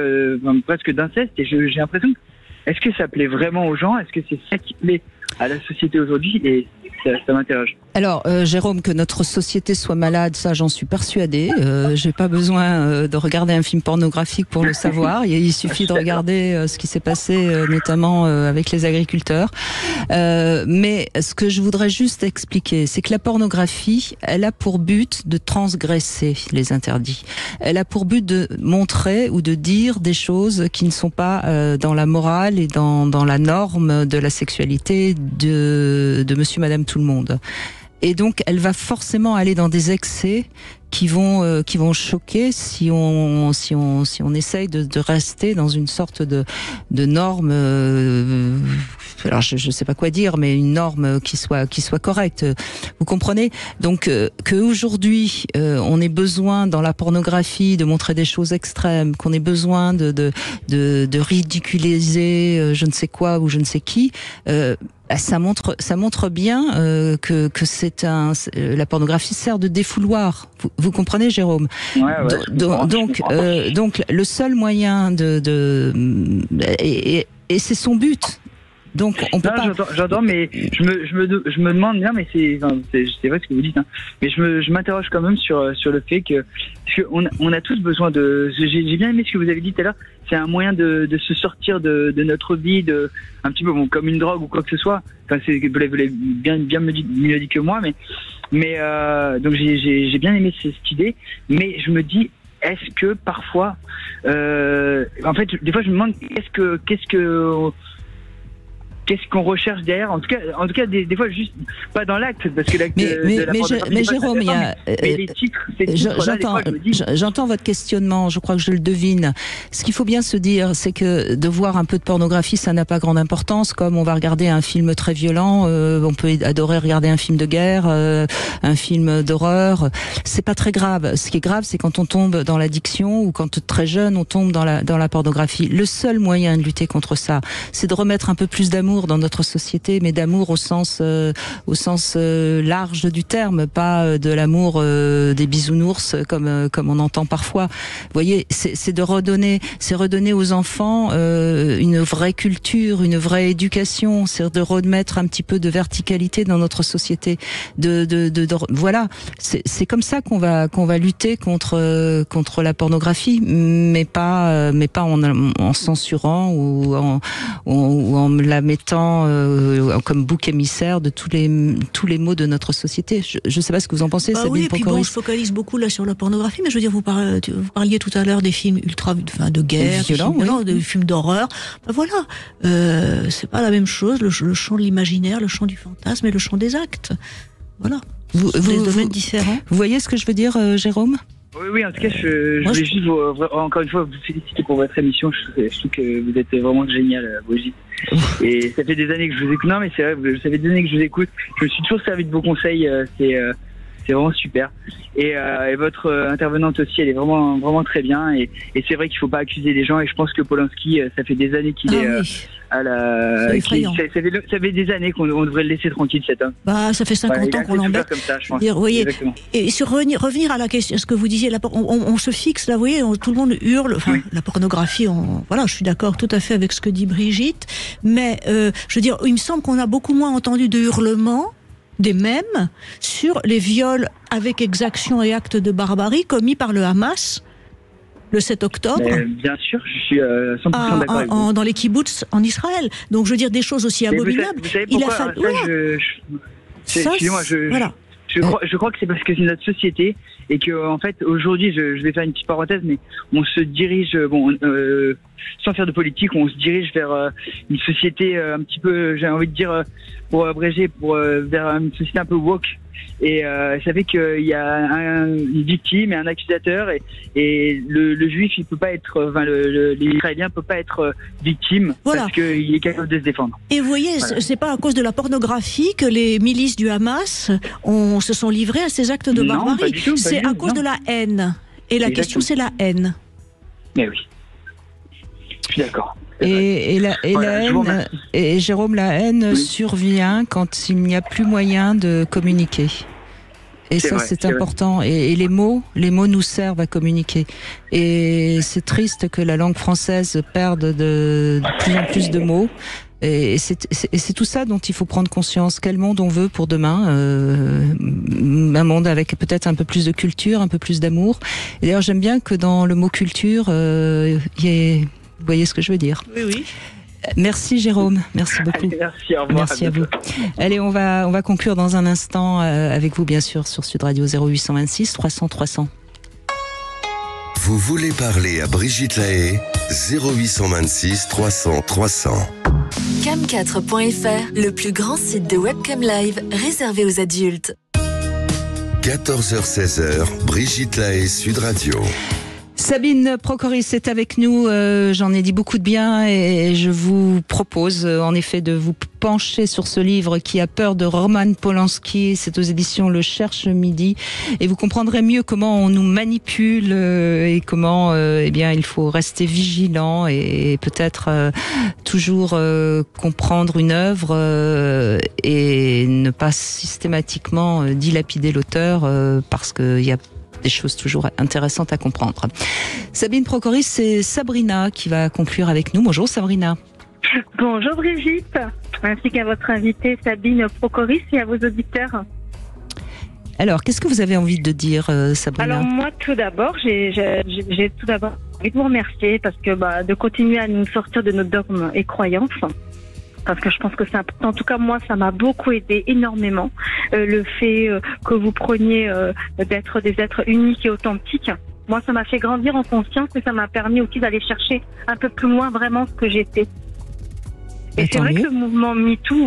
presque d'inceste, et j'ai l'impression que est-ce que ça plaît vraiment aux gens, est-ce que c'est ça qui plaît à la société aujourd'hui, et ça m'interroge. Alors, Jérôme, que notre société soit malade, ça j'en suis persuadée. J'ai pas besoin de regarder un film pornographique pour le savoir. Il suffit de regarder ce qui s'est passé notamment avec les agriculteurs. Mais ce que je voudrais juste expliquer, c'est que la pornographie, elle a pour but de transgresser les interdits. Elle a pour but de montrer ou de dire des choses qui ne sont pas dans la morale et dans la norme de la sexualité de monsieur, madame, tout le monde. Et donc, elle va forcément aller dans des excès qui vont choquer si on essaye de rester dans une sorte de norme. Alors, je sais pas quoi dire, mais une norme qui soit correcte. Vous comprenez? Donc, que aujourd'hui on ait besoin dans la pornographie de montrer des choses extrêmes, qu'on ait besoin de ridiculiser je ne sais quoi ou je ne sais qui. Ça montre bien que la pornographie sert de défouloir. Vous comprenez, Jérôme? Donc le seul moyen et c'est son but. Donc on peut pas. J'entends, mais je me demande bien, mais c'est vrai ce que vous dites, hein. Mais je m'interroge quand même sur le fait que parce on a tous besoin de. J'ai bien aimé ce que vous avez dit tout à l'heure. C'est un moyen de se sortir de notre vie, un petit peu comme une drogue ou quoi que ce soit. Enfin, vous l'avez bien mieux dit que moi, mais donc j'ai bien aimé cette idée. Mais je me dis, est-ce que parfois, en fait, des fois je me demande qu'est-ce qu'on recherche derrière, en tout cas des fois juste pas dans l'acte, parce que l'acte mais Jérôme, les titres, j'entends votre questionnement, je crois que je le devine. Ce qu'il faut bien se dire, c'est que de voir un peu de pornographie, ça n'a pas grande importance, comme on va regarder un film très violent, on peut adorer regarder un film de guerre, un film d'horreur, c'est pas très grave. Ce qui est grave, c'est quand on tombe dans l'addiction, ou quand très jeune on tombe dans la pornographie. Le seul moyen de lutter contre ça, c'est de remettre un peu plus d'amour d'amour dans notre société, mais d'amour au sens large du terme, pas de l'amour des bisounours comme on entend parfois. Vous voyez, c'est redonner aux enfants une vraie culture, une vraie éducation, c'est de remettre un petit peu de verticalité dans notre société. Voilà, c'est comme ça qu'on va lutter contre la pornographie, mais pas en censurant ou en la mettant comme bouc émissaire de tous les maux de notre société. Je ne sais pas ce que vous en pensez, Sabine Procoris. Oui, et puis bon, je focalise beaucoup là sur la pornographie, mais je veux dire, vous parliez tout à l'heure des films de guerre, des films d'horreur. Ben voilà, c'est pas la même chose, le champ de l'imaginaire, le champ du fantasme et le champ des actes. Voilà, des domaines différents. Vous voyez ce que je veux dire, Jérôme ? Oui, en tout cas, je voulais juste encore une fois vous féliciter pour votre émission. Je trouve que vous êtes vraiment génial, Brigitte. Et ça fait des années que je vous écoute. Non, mais c'est vrai, ça fait des années que je vous écoute. Je me suis toujours servi de vos conseils. C'est vraiment super. Et votre intervenante aussi, elle est vraiment très bien. Et c'est vrai qu'il ne faut pas accuser les gens. Et je pense que Polanski, ça fait des années qu'il est à la. Ça fait des années qu'on devrait le laisser tranquille, cet homme. Bah, ça fait 50 ans qu'on l'embête. Comme ça, je pense. Vous voyez, et sur revenir à la question, ce que vous disiez, on se fixe là, vous voyez, tout le monde hurle. Enfin, la pornographie, voilà, je suis d'accord tout à fait avec ce que dit Brigitte. Mais je veux dire, il me semble qu'on a beaucoup moins entendu de hurlements des mêmes sur les viols avec exaction et actes de barbarie commis par le Hamas le 7 octobre. Bien sûr, je suis 100% d'accord avec vous. Dans les kibboutz en Israël. Donc je veux dire des choses aussi abominables. Vous savez pourquoi excusez-moi, voilà. Je crois que c'est parce que c'est notre société et que en fait aujourd'hui, je vais faire une petite parenthèse, mais on se dirige, sans faire de politique, on se dirige vers une société un petit peu, j'ai envie de dire, pour abréger, vers une société un peu woke. Et ça fait qu'il y a une victime et un accusateur, et le juif, il peut pas être, l'israélien peut pas être victime, voilà, parce qu'il est capable de se défendre. Et vous voyez, voilà, c'est pas à cause de la pornographie que les milices du Hamas se sont livrées à ces actes de barbarie. C'est à cause de la haine. Et la question, c'est la haine. Mais oui, je suis d'accord. Et la haine, et Jérôme, la haine survient quand il n'y a plus moyen de communiquer. Et ça, c'est important. Et les mots nous servent à communiquer. Et c'est triste que la langue française perde de plus en plus de mots. Et c'est tout ça dont il faut prendre conscience. Quel monde on veut pour demain, un monde avec peut-être un peu plus de culture, un peu plus d'amour. Et d'ailleurs, j'aime bien que dans le mot culture, il y ait... Vous voyez ce que je veux dire? Oui. Merci Jérôme, merci beaucoup. Merci, au revoir. Merci à vous. Allez, on va conclure dans un instant avec vous, bien sûr, sur Sud Radio 0826 300 300. Vous voulez parler à Brigitte Lahaie? 0826 300 300. Cam4.fr, le plus grand site de webcam live réservé aux adultes. 14h-16h, Brigitte Lahaie, Sud Radio. Sabine Procoris est avec nous, j'en ai dit beaucoup de bien et je vous propose en effet de vous pencher sur ce livre qui a peur de Roman Polanski, c'est aux éditions Le Cherche Midi et vous comprendrez mieux comment on nous manipule et comment il faut rester vigilant et peut-être toujours comprendre une œuvre et ne pas systématiquement dilapider l'auteur parce qu'il y a des choses toujours intéressantes à comprendre. Sabine Procoris, c'est Sabrina qui va conclure avec nous. Bonjour Sabrina. Bonjour Brigitte, ainsi qu'à votre invitée Sabine Procoris et à vos auditeurs. Alors, qu'est-ce que vous avez envie de dire, Sabrina? Alors moi, tout d'abord, j'ai tout d'abord envie de vous remercier parce que de continuer à nous sortir de nos dogmes et croyances. Parce que je pense que c'est important. En tout cas, moi, ça m'a beaucoup aidé énormément. Le fait que vous preniez d'être des êtres uniques et authentiques. Moi, ça m'a fait grandir en conscience et ça m'a permis aussi d'aller chercher un peu plus loin vraiment ce que j'étais. Et c'est vrai que le mouvement MeToo,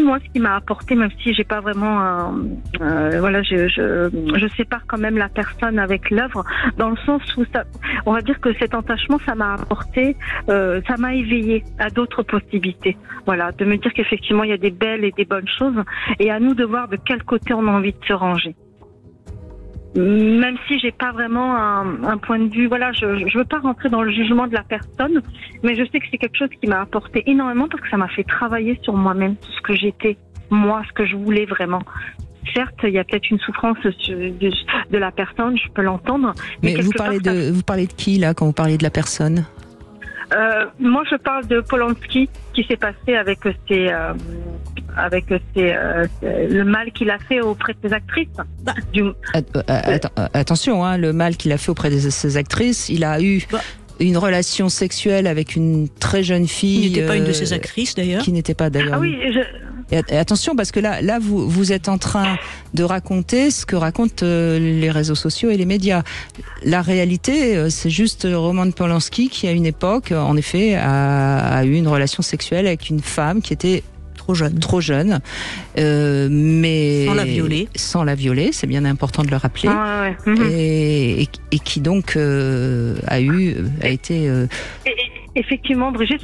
moi, ce qui m'a apporté, même si j'ai pas vraiment je sépare quand même la personne avec l'œuvre, dans le sens où on va dire que cet attachement, ça m'a apporté, ça m'a éveillé à d'autres possibilités. Voilà, de me dire qu'effectivement, il y a des belles et des bonnes choses, et à nous de voir de quel côté on a envie de se ranger. même si j'ai pas vraiment un point de vue, voilà, je veux pas rentrer dans le jugement de la personne, mais je sais que c'est quelque chose qui m'a apporté énormément parce que ça m'a fait travailler sur moi-même, ce que j'étais, moi, ce que je voulais vraiment. Certes, il y a peut-être une souffrance de la personne, je peux l'entendre. Mais vous parlez de qui là quand vous parlez de la personne? Moi, je parle de Polanski, qui s'est passé avec le mal qu'il a fait auprès de ses actrices. Attention, hein, le mal qu'il a fait auprès de ses actrices, il a eu une relation sexuelle avec une très jeune fille. Qui n'était pas une de ses actrices d'ailleurs. Qui n'était pas d'ailleurs. Ah oui, Et attention, parce que là vous êtes en train de raconter ce que racontent les réseaux sociaux et les médias. La réalité, c'est juste Roman Polanski qui, à une époque, en effet, a eu une relation sexuelle avec une femme qui était trop jeune, mais sans la violer, c'est bien important de le rappeler, et qui donc a été. Effectivement, Brigitte,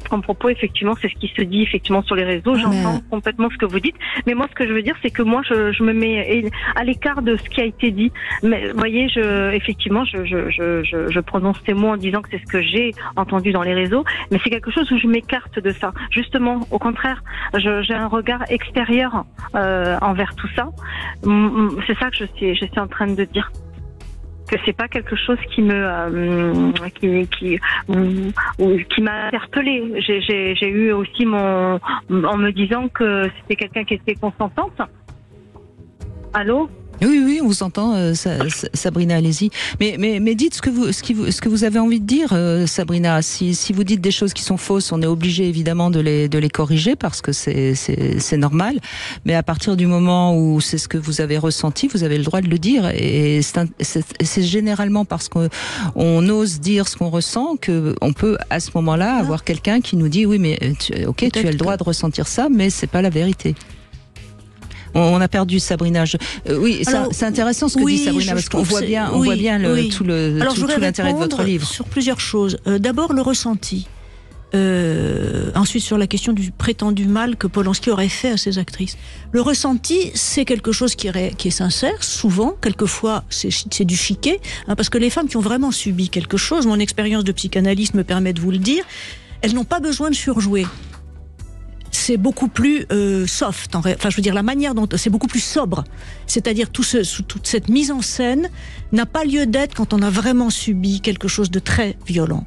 comme propos, effectivement, c'est ce qui se dit effectivement sur les réseaux. J'entends complètement ce que vous dites, mais moi, ce que je veux dire, c'est que moi, je me mets à l'écart de ce qui a été dit. Mais vous voyez, je prononce ces mots en disant que c'est ce que j'ai entendu dans les réseaux, mais c'est quelque chose où je m'écarte de ça. Justement, au contraire, j'ai un regard extérieur envers tout ça. C'est ça que je suis en train de dire. Que c'est pas quelque chose qui m'a interpellée. J'ai eu aussi en me disant que c'était quelqu'un qui était consentante. Allô? Oui, on vous entend, Sabrina, allez-y. Mais dites ce que vous avez envie de dire, Sabrina. Si vous dites des choses qui sont fausses, on est obligé évidemment de les corriger parce que c'est normal. Mais à partir du moment où c'est ce que vous avez ressenti, vous avez le droit de le dire. Et c'est généralement parce qu'on ose dire ce qu'on ressent qu'on peut à ce moment-là avoir quelqu'un qui nous dit oui, mais tu as le droit de ressentir ça, mais c'est pas la vérité. On a perdu Sabrina. C'est intéressant ce que dit Sabrina parce qu'on voit bien, tout l'intérêt de votre livre. Sur plusieurs choses. D'abord le ressenti. Ensuite sur la question du prétendu mal que Polanski aurait fait à ses actrices. Le ressenti, c'est quelque chose qui est sincère. Souvent, quelquefois, c'est du chiquet, parce que les femmes qui ont vraiment subi quelque chose, mon expérience de psychanalyste me permet de vous le dire, elles n'ont pas besoin de surjouer. C'est beaucoup plus soft. Enfin, je veux dire, la manière dont c'est beaucoup plus sobre. C'est-à-dire toute cette mise en scène n'a pas lieu d'être quand on a vraiment subi quelque chose de très violent.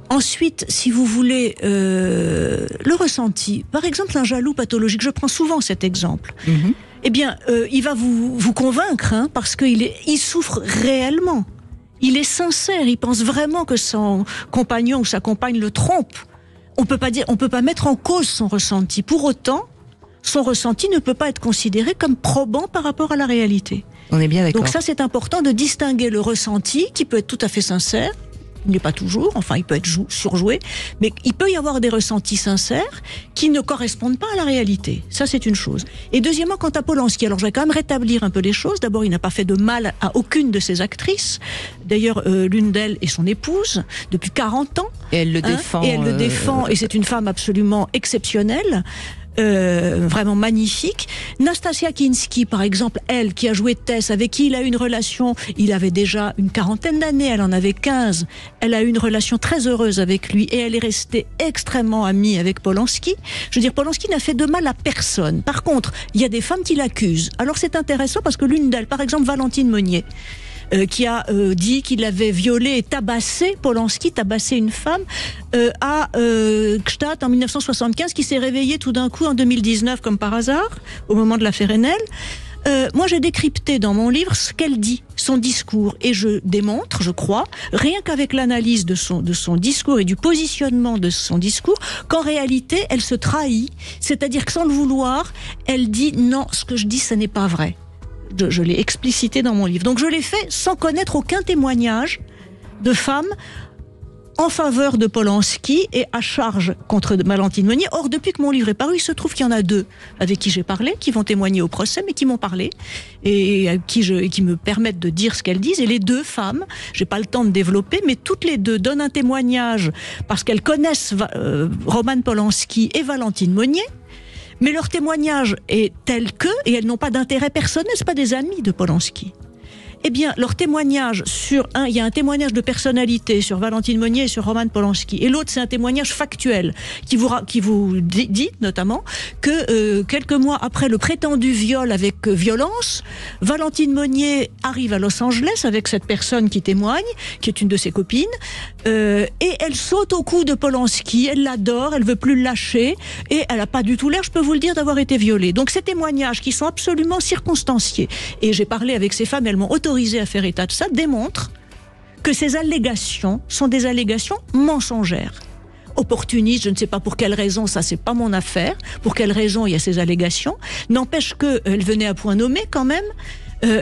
Ensuite, si vous voulez, le ressenti. Par exemple, un jaloux pathologique. Je prends souvent cet exemple. Eh bien, il va vous convaincre, parce qu'il souffre réellement. Il est sincère. Il pense vraiment que son compagnon ou sa compagne le trompe. On peut pas mettre en cause son ressenti. Pour autant, son ressenti ne peut pas être considéré comme probant par rapport à la réalité. On est bien d'accord. Donc ça, c'est important de distinguer le ressenti, qui peut être tout à fait sincère. Il n'est pas toujours, enfin il peut être surjoué, mais il peut y avoir des ressentis sincères qui ne correspondent pas à la réalité. Ça, c'est une chose. Et deuxièmement, quant à Polanski, alors je vais quand même rétablir un peu les choses. D'abord, il n'a pas fait de mal à aucune de ses actrices. D'ailleurs, l'une d'elles est son épouse depuis 40 ans. Et elle le défend. Et elle le défend, et c'est une femme absolument exceptionnelle. Vraiment magnifique. Nastasia Kinski, par exemple, elle qui a joué Tess, avec qui il a eu une relation, il avait déjà une quarantaine d'années, elle en avait 15, elle a eu une relation très heureuse avec lui et elle est restée extrêmement amie avec Polanski. Je veux dire, Polanski n'a fait de mal à personne. Par contre, il y a des femmes qui l'accusent. Alors c'est intéressant parce que l'une d'elles, par exemple Valentine Monnier, qui a dit qu'il avait violé et tabassé, Polanski, tabassé une femme à Gstaad en 1975, qui s'est réveillée tout d'un coup en 2019 comme par hasard, au moment de l'affaire Enel. Moi, j'ai décrypté dans mon livre ce qu'elle dit, son discours, et je démontre, je crois, rien qu'avec l'analyse de son discours et du positionnement de son discours, qu'en réalité, elle se trahit, c'est-à-dire que sans le vouloir, elle dit non, ce que je dis, ça n'est pas vrai. Je l'ai explicité dans mon livre. Donc je l'ai fait sans connaître aucun témoignage de femmes en faveur de Polanski et à charge contre Valentine Monnier. Or, depuis que mon livre est paru, il se trouve qu'il y en a deux avec qui j'ai parlé, qui vont témoigner au procès, mais qui m'ont parlé et qui me permettent de dire ce qu'elles disent. Et les deux femmes, j'ai pas le temps de développer, mais toutes les deux donnent un témoignage parce qu'elles connaissent Roman Polanski et Valentine Monnier. Mais leur témoignage est tel que, et elles n'ont pas d'intérêt personnel, c'est pas des amis de Polanski. Eh bien, leur témoignage il y a un témoignage de personnalité sur Valentine Monnier et sur Roman Polanski, et l'autre c'est un témoignage factuel qui vous dit notamment que quelques mois après le prétendu viol avec violence, Valentine Monnier arrive à Los Angeles avec cette personne qui témoigne, qui est une de ses copines, et elle saute au cou de Polanski, elle l'adore, elle veut plus le lâcher, et elle n'a pas du tout l'air, je peux vous le dire, d'avoir été violée. Donc ces témoignages qui sont absolument circonstanciés, et j'ai parlé avec ces femmes, elles m'ont autorisé à faire état de ça, démontre que ces allégations sont des allégations mensongères. Opportunistes, je ne sais pas pour quelle raison, ça c'est pas mon affaire, pour quelle raison il y a ces allégations, n'empêche qu'elles venaient à point nommé quand même,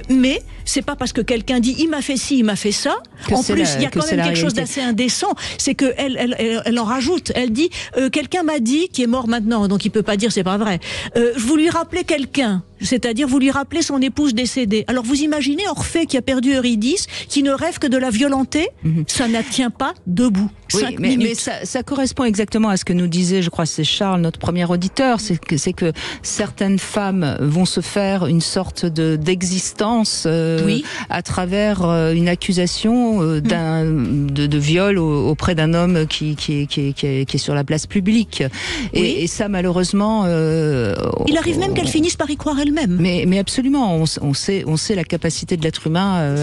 mais c'est pas parce que quelqu'un dit il m'a fait ci, il m'a fait ça. En plus, il y a quand même quelque chose d'assez indécent, c'est que elle en rajoute. Elle dit quelqu'un m'a dit, qui est mort maintenant, donc il peut pas dire c'est pas vrai. Vous lui rappelez quelqu'un, c'est-à-dire vous lui rappelez son épouse décédée. Alors vous imaginez Orphée qui a perdu Eurydice, qui ne rêve que de la violenter, ça ne tient pas debout. Oui, mais ça correspond exactement à ce que nous disait, je crois, c'est Charles, notre premier auditeur, c'est que certaines femmes vont se faire une sorte d'existence à travers une accusation de viol auprès d'un homme qui est sur la place publique. Et ça, malheureusement... il arrive même qu'elles finissent par y croire elles-mêmes. Mais absolument, on sait la capacité de l'être humain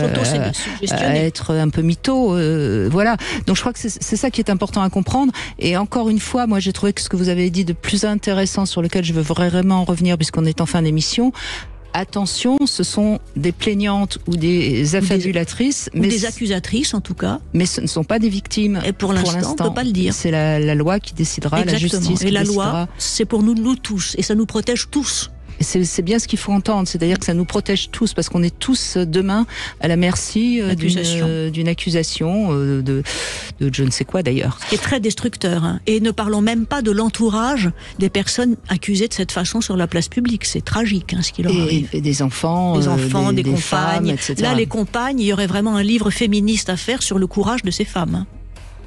à être un peu mytho. Voilà. Donc je crois que c'est ça qui est important à comprendre. Et encore une fois, moi j'ai trouvé que ce que vous avez dit de plus intéressant, sur lequel je veux vraiment revenir puisqu'on est en fin d'émission, attention, ce sont des plaignantes ou des affabulatrices, ou des accusatrices en tout cas. Mais ce ne sont pas des victimes. Et pour l'instant, on ne peut pas le dire. C'est la loi qui décidera, exactement. La justice. Et la loi, c'est pour nous tous, et ça nous protège tous. C'est bien ce qu'il faut entendre, c'est-à-dire que ça nous protège tous, parce qu'on est tous demain à la merci d'une accusation de je ne sais quoi d'ailleurs. Ce qui est très destructeur, hein. Et ne parlons même pas de l'entourage des personnes accusées de cette façon sur la place publique. C'est tragique, hein, ce qui leur arrive. Et des enfants, des compagnes. Femmes, etc. Là, les compagnes, il y aurait vraiment un livre féministe à faire sur le courage de ces femmes. Hein.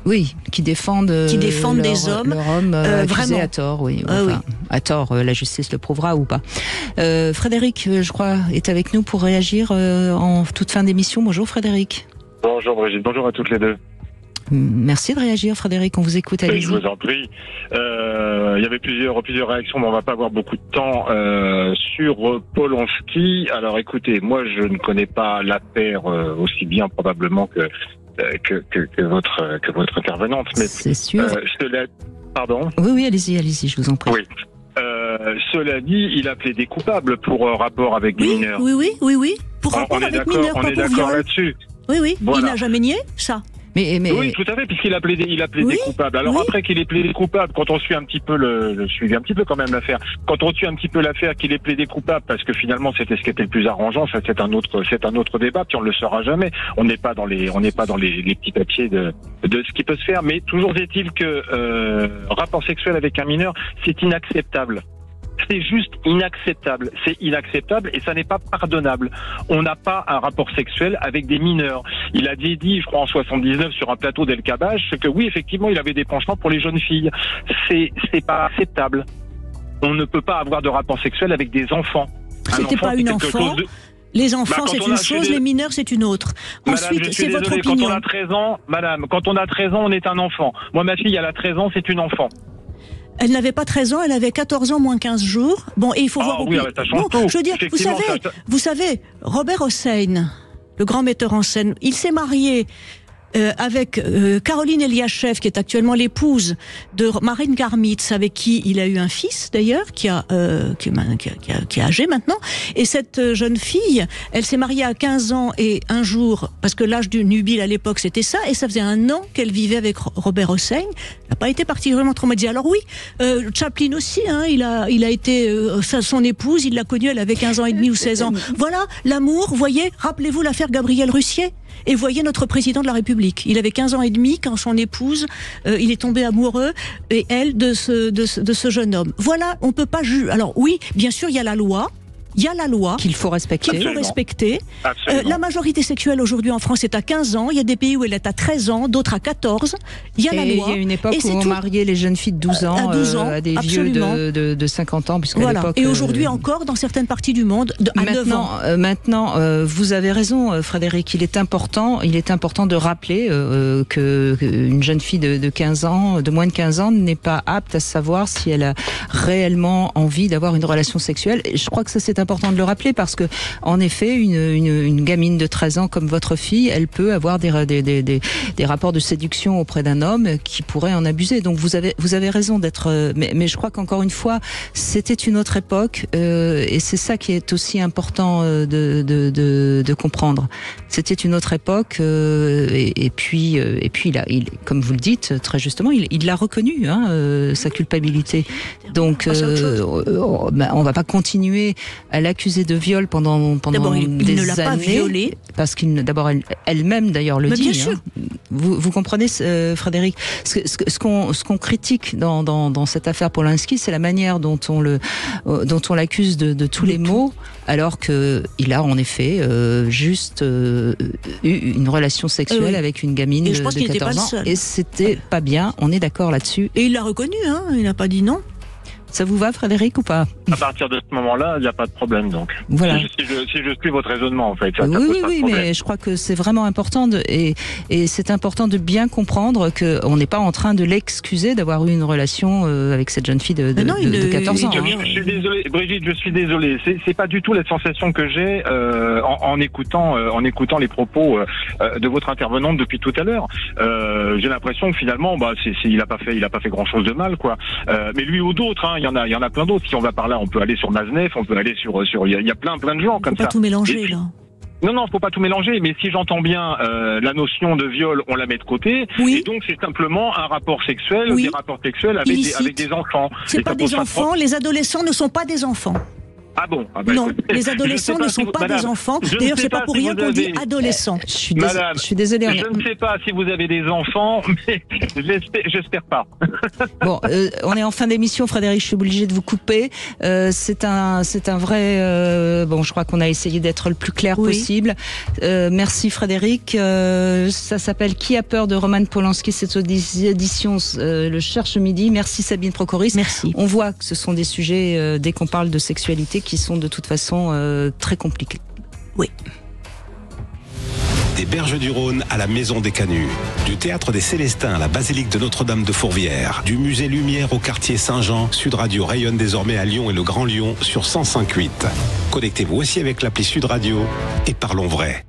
Oui, qui défendent des hommes, leur homme accusé vraiment. À tort, oui. Enfin, à tort, la justice le prouvera ou pas. Frédéric, je crois, est avec nous pour réagir en toute fin d'émission. Bonjour Frédéric. Bonjour Brigitte, bonjour à toutes les deux. Merci de réagir Frédéric, on vous écoute, allez-y. Je vous en prie. Il y avait plusieurs réactions, mais on va pas avoir beaucoup de temps sur Polanski. Alors écoutez, moi je ne connais pas l'affaire aussi bien probablement que votre intervenante, mais c'est sûr. Pardon. Oui, allez-y, je vous en prie. Oui. Cela dit, il a plaidé coupable pour rapport avec des mineurs. Oui. Pour rapport avec mineurs, pas pour viol. On est d'accord là-dessus. Oui. Voilà. Il n'a jamais nié ça. Oui, tout à fait, puisqu'il a plaidé coupable. Alors après qu'il ait plaidé coupable, quand on suit un petit peu suivi un petit peu quand même l'affaire, quand on suit un petit peu l'affaire, qu'il ait plaidé coupable, parce que finalement c'était ce qui était le plus arrangeant, ça c'est un autre débat, puis on ne le saura jamais. On n'est pas dans les petits papiers de ce qui peut se faire, mais toujours est-il que rapport sexuel avec un mineur, c'est inacceptable. C'est juste inacceptable. C'est inacceptable et ça n'est pas pardonnable. On n'a pas un rapport sexuel avec des mineurs. Il a dit, je crois en 79 sur un plateau d'El Kabach, que oui, effectivement, il avait des penchants pour les jeunes filles. C'est pas acceptable. On ne peut pas avoir de rapport sexuel avec des enfants. C'était pas une enfant. Les enfants, c'est une chose, les mineurs, c'est une autre. Ensuite, c'est votre opinion. Quand on a 13 ans, on est un enfant. Moi, ma fille, elle a 13 ans, c'est une enfant. Elle n'avait pas 13 ans, elle avait 14 ans moins 15 jours. Bon, et il faut voir... Oui, ça change tout. Je veux dire, vous savez, Robert Hossein, le grand metteur en scène, il s'est marié avec Caroline Eliachev, qui est actuellement l'épouse de Marine Karmitz, avec qui il a eu un fils d'ailleurs, qui est âgé maintenant. Et cette jeune fille, elle s'est mariée à 15 ans et un jour, parce que l'âge du nubile à l'époque c'était ça, et ça faisait 1 an qu'elle vivait avec Robert Hossein. Elle n'a pas été particulièrement traumatisée. Alors oui, Chaplin aussi, hein, il a été son épouse, il l'a connue, elle avait 15 ans et demi ou 16 ans. Voilà, l'amour, voyez, rappelez-vous l'affaire Gabriel Russier. Et voyez notre président de la République. Il avait 15 ans et demi quand son épouse, il est tombé amoureux, et elle, de ce jeune homme. Voilà, on peut pas juger. Alors oui, bien sûr, il y a la loi. Il y a la loi qu'il faut respecter. La majorité sexuelle aujourd'hui en France est à 15 ans. Il y a des pays où elle est à 13 ans, d'autres à 14. Il y a la loi. Il y a une époque où on mariait les jeunes filles de 12 ans, à des absolument. vieux de 50 ans. Et aujourd'hui encore, dans certaines parties du monde, à 9 ans. Maintenant, vous avez raison, Frédéric. Il est important de rappeler qu'une jeune fille de 15 ans, de moins de 15 ans, n'est pas apte à savoir si elle a réellement envie d'avoir une relation sexuelle. Et je crois que ça, c'est important de le rappeler parce que, en effet, une gamine de 13 ans comme votre fille, elle peut avoir des rapports de séduction auprès d'un homme qui pourrait en abuser. Donc vous avez raison d'être. Mais je crois qu'encore une fois, c'était une autre époque et c'est ça qui est aussi important de comprendre. C'était une autre époque et puis comme vous le dites très justement, il l'a reconnu, sa culpabilité. Donc on va pas continuer à l'accuser de viol pendant d'abord, des il ne l'a années, pas violée parce d'abord elle-même d'ailleurs le dit. Bien sûr. Vous comprenez, Frédéric, ce qu'on critique dans cette affaire Polański, c'est la manière dont on l'accuse de tous les maux, alors qu'il a en effet juste eu une relation sexuelle avec une gamine de 14 ans, et c'était pas bien. On est d'accord là-dessus. Et il l'a reconnu, il n'a pas dit non. Ça vous va, Frédéric, ou pas? À partir de ce moment-là, il n'y a pas de problème, donc. Voilà. Si je suis votre raisonnement, en fait. Oui, mais je crois que c'est vraiment important et c'est important de bien comprendre qu'on n'est pas en train de l'excuser d'avoir eu une relation avec cette jeune fille de 14 ans. Je suis désolé, Brigitte, je suis désolé. C'est pas du tout la sensation que j'ai en écoutant les propos de votre intervenante depuis tout à l'heure. J'ai l'impression que finalement, il a pas fait grand-chose de mal, quoi. Mais lui ou d'autres, il y en a plein d'autres. Si on va par là, on peut aller sur Maznef, on peut aller sur il y a plein de gens comme ça. Faut pas tout mélanger, là. Non, faut pas tout mélanger, mais si j'entends bien, la notion de viol, on la met de côté, et donc c'est simplement un rapport sexuel, des rapports sexuels avec des enfants. C'est pas des enfants, les adolescents ne sont pas des enfants. Ah bon? Non, les adolescents ne sont pas des enfants. D'ailleurs, c'est pas pour rien qu'on dit adolescents. Je suis désolée. Je ne sais pas si vous avez des enfants, mais j'espère pas. Bon, on est en fin d'émission, Frédéric, je suis obligée de vous couper. C'est un vrai... je crois qu'on a essayé d'être le plus clair possible. Merci, Frédéric. Ça s'appelle Qui a peur de Roman Polański, c'est aux éditions Le Cherche Midi. Merci, Sabine Procoris. Merci. On voit que ce sont des sujets, dès qu'on parle de sexualité, qui sont de toute façon très compliqués. Oui. Des Berges du Rhône à la Maison des Canuts, du Théâtre des Célestins à la Basilique de Notre-Dame de Fourvière, du Musée Lumière au quartier Saint-Jean, Sud Radio rayonne désormais à Lyon et le Grand Lyon sur 105.8. Connectez-vous aussi avec l'appli Sud Radio et parlons vrai.